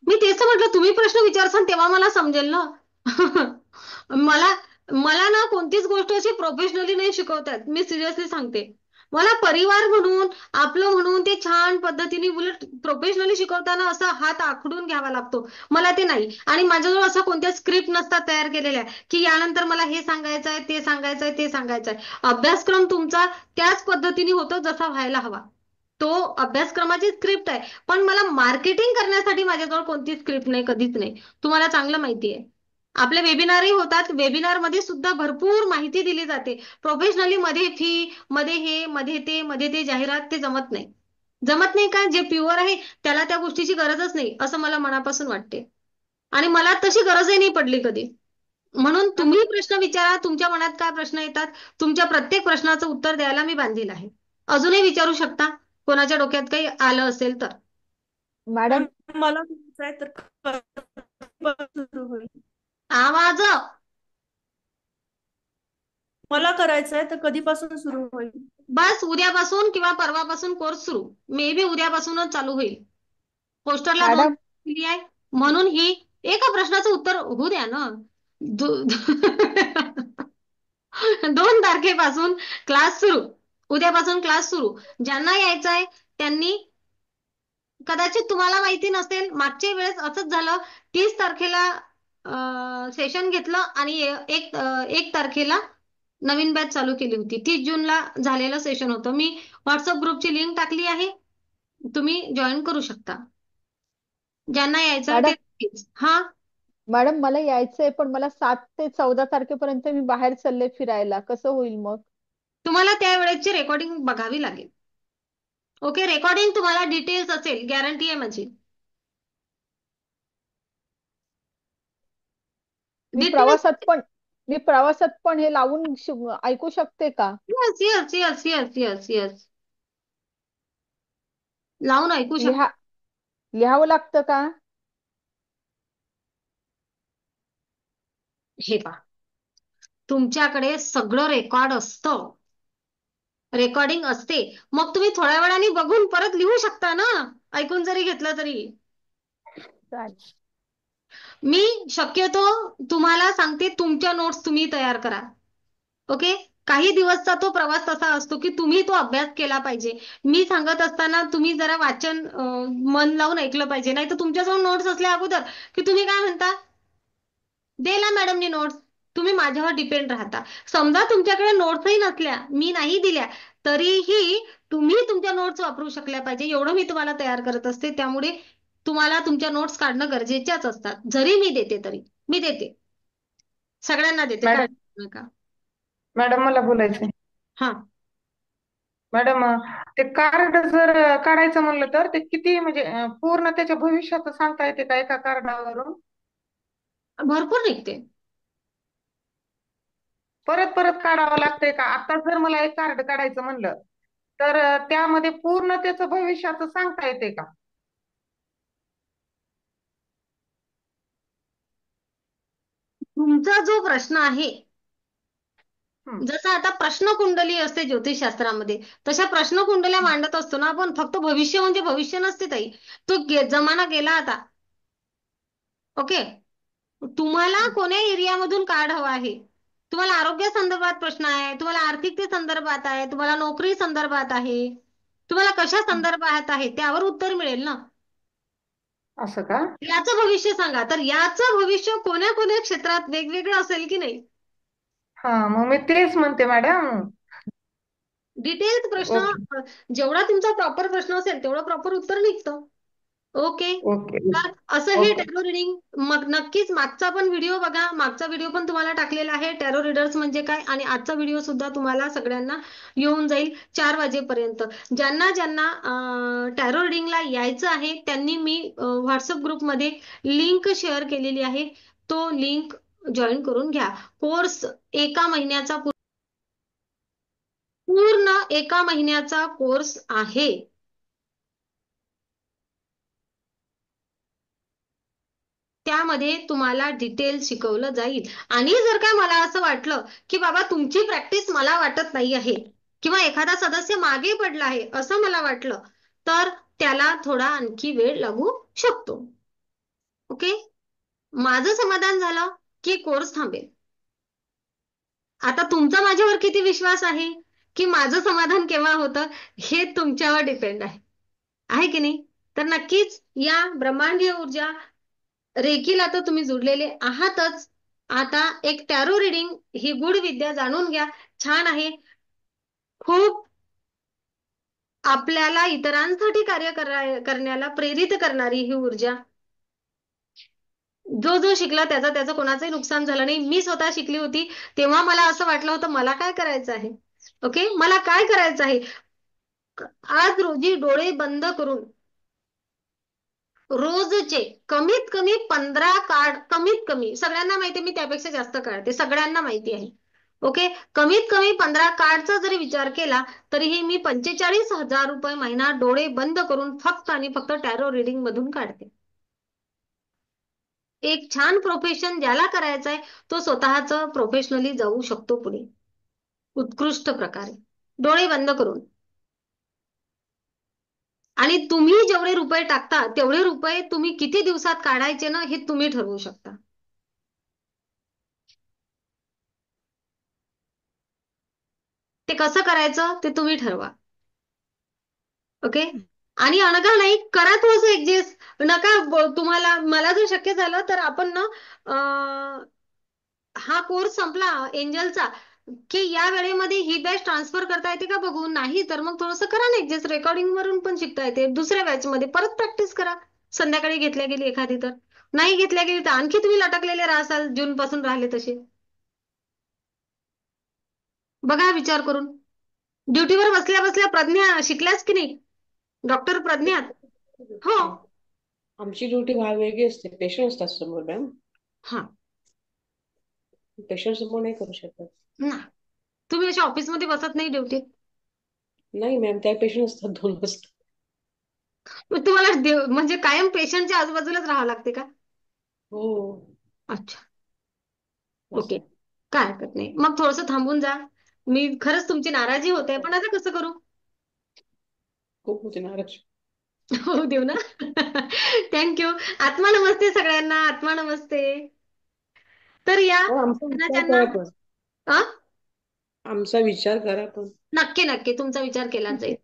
मी तेच तर म्हटलं, तुम्ही प्रश्न विचारसाल तेव्हा मला समजेल ना. मला मला ना कोणतीच गोष्ट अशी प्रोफेशनली नाही शिकवतात, मी सिरियसली सांगते. मला परिवार म्हणून आपलं म्हणून ते छान पद्धतीने उलट प्रोफेशनली शिकवताना असा हात आखडून घ्यावा लागतो, मला ते नाही. आणि माझ्याजवळ असं कोणत्या स्क्रिप्ट नसतात तयार केलेल्या की यानंतर मला हे सांगायचं आहे, ते सांगायचं आहे, ते सांगायचं आहे. अभ्यासक्रम तुमचा त्याच पद्धतीने होतो जसा व्हायला हवा, तो अभ्यासक्रमाची स्क्रिप्ट आहे. पण मला मार्केटिंग करण्यासाठी माझ्याजवळ कोणती स्क्रिप्ट नाही, कधीच नाही. तुम्हाला चांगलं माहिती आहे. आपले वेबिनारही होतात, वेबिनार मध्ये सुद्धा भरपूर माहिती दिली जाते. प्रोफेशनली मध्ये फी, मध्ये हे, मध्ये ते जाहिरात, ते जमत नाही. जमत नाही का? जे प्युअर आहे त्याला त्या गोष्टीची गरजच नाही असं मला मनापासून वाटते, आणि मला तशी गरजही नाही पडली कधी. म्हणून तुम्ही प्रश्न विचारा, तुमच्या मनात काय प्रश्न येतात, तुमच्या प्रत्येक प्रश्नाचं उत्तर द्यायला मी बांधील आहे. अजूनही विचारू शकता, कोणाच्या डोक्यात काही आलं असेल तर. मॅडम मला आहे तर सुरू होईल. आवाज मला करायचं आहे तर कधीपासून सुरू होईल? बस उद्यापासून किंवा परवापासून कोर्स सुरू, मे बी उद्यापासूनच चालू होईल. पोस्टरला 2 दिली आहे म्हणून ही एका प्रश्नाचं उत्तर होऊ द्या ना. 2 तारखेपासून क्लास सुरू, उद्यापासून क्लास सुरू. ज्यांना यायचं आहे त्यांनी, कदाचित तुम्हाला माहिती नसेल, मागच्या वेळेस असंच झालं, 30 तारखेला सेशन घेतलं आणि 1 तारखेला नवीन बॅच चालू केली होती. 30 जूनला झालेलं सेशन होतं. मी व्हॉट्सअप ग्रुपची लिंक टाकली आहे, तुम्ही जॉईन करू शकता ज्यांना यायचं आहे ते. हा मॅडम मला यायचंय, पण मला 7 ते 14 तारखेपर्यंत मी बाहेर चालले फिरायला, कसं होईल मग? तुम्हाला त्यावेळेची रेकॉर्डिंग बघावी लागेल. ओके, रेकॉर्डिंग तुम्हाला डिटेल्स असेल, गॅरंटी आहे माझी. मी प्रवासात पण हे लावून ऐकू शकते का? Yes yes yes yes yes yes, लावून ऐकू शकता. लिहावं लागतं का? हे पहा, तुमच्याकडे सगळं रेकॉर्ड असतं, रेकॉर्डिंग असते, मग तुम्ही थोड्या वेळाने बघून परत लिहू शकता ना, ऐकून जरी घेतलं तरी. मी शक्यतो तुम्हाला सांगते, तुमच्या नोट्स तुम्ही तयार करा. ओके, काही दिवसचा तो प्रवास तसा असतो की तुम्ही तो अभ्यास केला पाहिजे. मी सांगत असताना तुम्ही जरा वाचन मन लावून ऐकलं पाहिजे, नाही तर तुमच्याजवळ नोट्स असल्या अगोदर की तुम्ही काय म्हणता, दिला मॅडमनी नोट्स, तुम्ही माझ्यावर डिपेंड राहता. समजा तुमच्याकडे नोट्सही नसल्या, मी नाही दिल्या, तरीही तुम्ही तुमच्या नोट्स वापरू शकल्या पाहिजे, एवढं मी तुम्हाला तयार करत असते. त्यामुळे तुम्हाला तुमच्या नोट्स काढणं गरजेच्याच असतात. जरी मी देते तरी मी देते, सगळ्यांना देते. मॅडम मला बोलायचंय. हा मॅडम, ते कार्ड जर काढायचं म्हणलं तर ते किती म्हणजे पूर्ण त्याच्या भविष्यात सांगता येते का एका कार्डावरून? भरपूर निघते. परत परत काढावं लागतंय का? आता जर मला एक कार्ड काढायचं म्हणलं तर त्यामध्ये पूर्ण त्याचं भविष्याचं सांगता येते का? तुमचा जो प्रश्न आहे, जसं आता प्रश्नकुंडली असते ज्योतिषशास्त्रामध्ये, तशा प्रश्नकुंडल्या मांडत असतो ना आपण. फक्त भविष्य म्हणजे भविष्य नसते ताई, तो जमाना गेला आता. ओके, तुम्हाला कोण्या एरियामधून कार्ड हवा आहे? तुम्हाला आरोग्य संदर्भात प्रश्न आहे, तुम्हाला आर्थिकते संदर्भात आहे, तुम्हाला नोकरी संदर्भात आहे, तुम्हाला कशा संदर्भात आहे, त्यावर उत्तर मिळेल ना. असं का? याचं भविष्य सांगा, तर याचं भविष्य कोण्या कोण्या क्षेत्रात वेगवेगळं असेल की नाही? हा, मग मी तेच म्हणते मॅडम. डिटेल्स प्रश्न जेवढा तुमचा प्रॉपर प्रश्न असेल तेवढं प्रॉपर उत्तर निघतं. ओके. ओके तर असं हे ओके टॅरो रिडिंग. मग नक्कीच मागचा पण व्हिडिओ बघा. मागचा व्हिडिओ पण तुम्हाला टाकलेला आहे, टॅरो रीडर्स म्हणजे काय, आणि आजचा व्हिडिओ सुद्धा तुम्हाला सगळ्यांना येऊन जाईल 4 वाजेपर्यंत. ज्यांना ज्यांना टॅरो रिडिंगला यायचं आहे त्यांनी मी व्हॉट्सअप ग्रुपमध्ये लिंक शेअर केलेली आहे. तो लिंक जॉईन करून घ्या. कोर्स पूर्ण एका महिन्याचा कोर्स आहे. त्यामध्ये तुम्हाला डिटेल शिकवलं जाईल. आणि जर काय मला असं वाटलं की बाबा तुमची प्रॅक्टिस मला वाटत नाही आहे किंवा एखादा सदस्य मागे पडला आहे असं मला वाटलं, तर त्याला थोडा आणखी वेळ लागू शकतो. ओके. माझं समाधान झालं की कोर्स थांबेल. आता तुमचा माझ्यावर किती विश्वास आहे की माझं समाधान केव्हा होतं हे तुमच्यावर डिपेंड आहे की नाही. तर नक्कीच या ब्रह्मांडीय ऊर्जा रेकीला तर तुम्ही जुडलेले आहातच. आता एक टॅरो रिडिंग ही गूढ विद्या जाणून घ्या. छान आहे. खूप आपल्याला इतरांसाठी कार्य करण्याला प्रेरित करणारी ही ऊर्जा. जो जो शिकला त्याचं कोणाचंही नुकसान झालं नाही. मी स्वतः शिकली होती तेव्हा मला असं वाटलं होतं मला काय करायचं आहे. ओके. मला काय करायचं आहे. आज रोजी डोळे बंद करून रोजचे कमीत कमी 15 कार्ड, कमीत कमी, सगळ्यांना माहिती मी त्यापेक्षा जास्त काढते, सगळ्यांना माहिती आहे. ओके. कमीत कमी 15 कार्डचा जरी विचार केला तरीही मी 45,000 रुपये महिना डोळे बंद करून फक्त आणि फक्त टॅरो रिडिंग मधून काढते. एक छान प्रोफेशन ज्याला करायचं आहे तो स्वतःच प्रोफेशनली जाऊ शकतो पुढे उत्कृष्ट प्रकारे डोळे बंद करून. आणि तुम्ही जेवढे रुपये टाकता तेवढे रुपये तुम्ही किती दिवसात काढायचे ना हे तुम्ही ठरवू शकता. ते कसं करायचं ते तुम्ही ठरवा. ओके. आणि अनघा नाही करा थोडंसं ऍडजस्ट. नका तुम्हाला, मला जर शक्य झालं तर आपण ना हा कोर्स संपला एंजलचा की या वेळेमध्ये ही बॅच ट्रान्सफर करता येते का बघू. नाही तर मग थोडंसं करा ना ऍडजस्ट. रेकॉर्डिंग वरून पण शिकता येते. दुसऱ्या बॅच मध्ये परत प्रॅक्टिस करा. संध्याकाळी घेतल्या गेली एखादी तर, नाही घेतल्या गेली तर आणखी तुम्ही लटकलेले राहाल जून पासून राहिले तसे. बघा विचार करून. ड्युटीवर बसल्या बसल्या प्रज्ञा शिकल्याच की नाही, डॉक्टर प्रज्ञा. हो. आमची ड्युटी वेगळी असते. पेशंट असतात समोर मॅम. हा. पेशंट समोर नाही करू शकत ना. तुम्ही अशा ऑफिसमध्ये बसत नाही ड्युटीत. नाही मॅम, त्या पेशंट असतात 2 वाजता. मग तुम्हाला म्हणजे कायम पेशंटच्या आजूबाजूलाच राहावं लागते का. हो. अच्छा. ओके. काय हरकत नाही. मग थोडस थांबून जा. मी खरंच तुमची नाराजी होते पण आता कसं करू. खूप होते नाराज. हो देऊ ना. थँक्यू. आत्मा नमस्ते सगळ्यांना. आत्मा नमस्ते. तर या आमचा विचार ज्यांना करा पण. आमचा विचार करा पण. नक्की नक्की तुमचा विचार केला जाईल.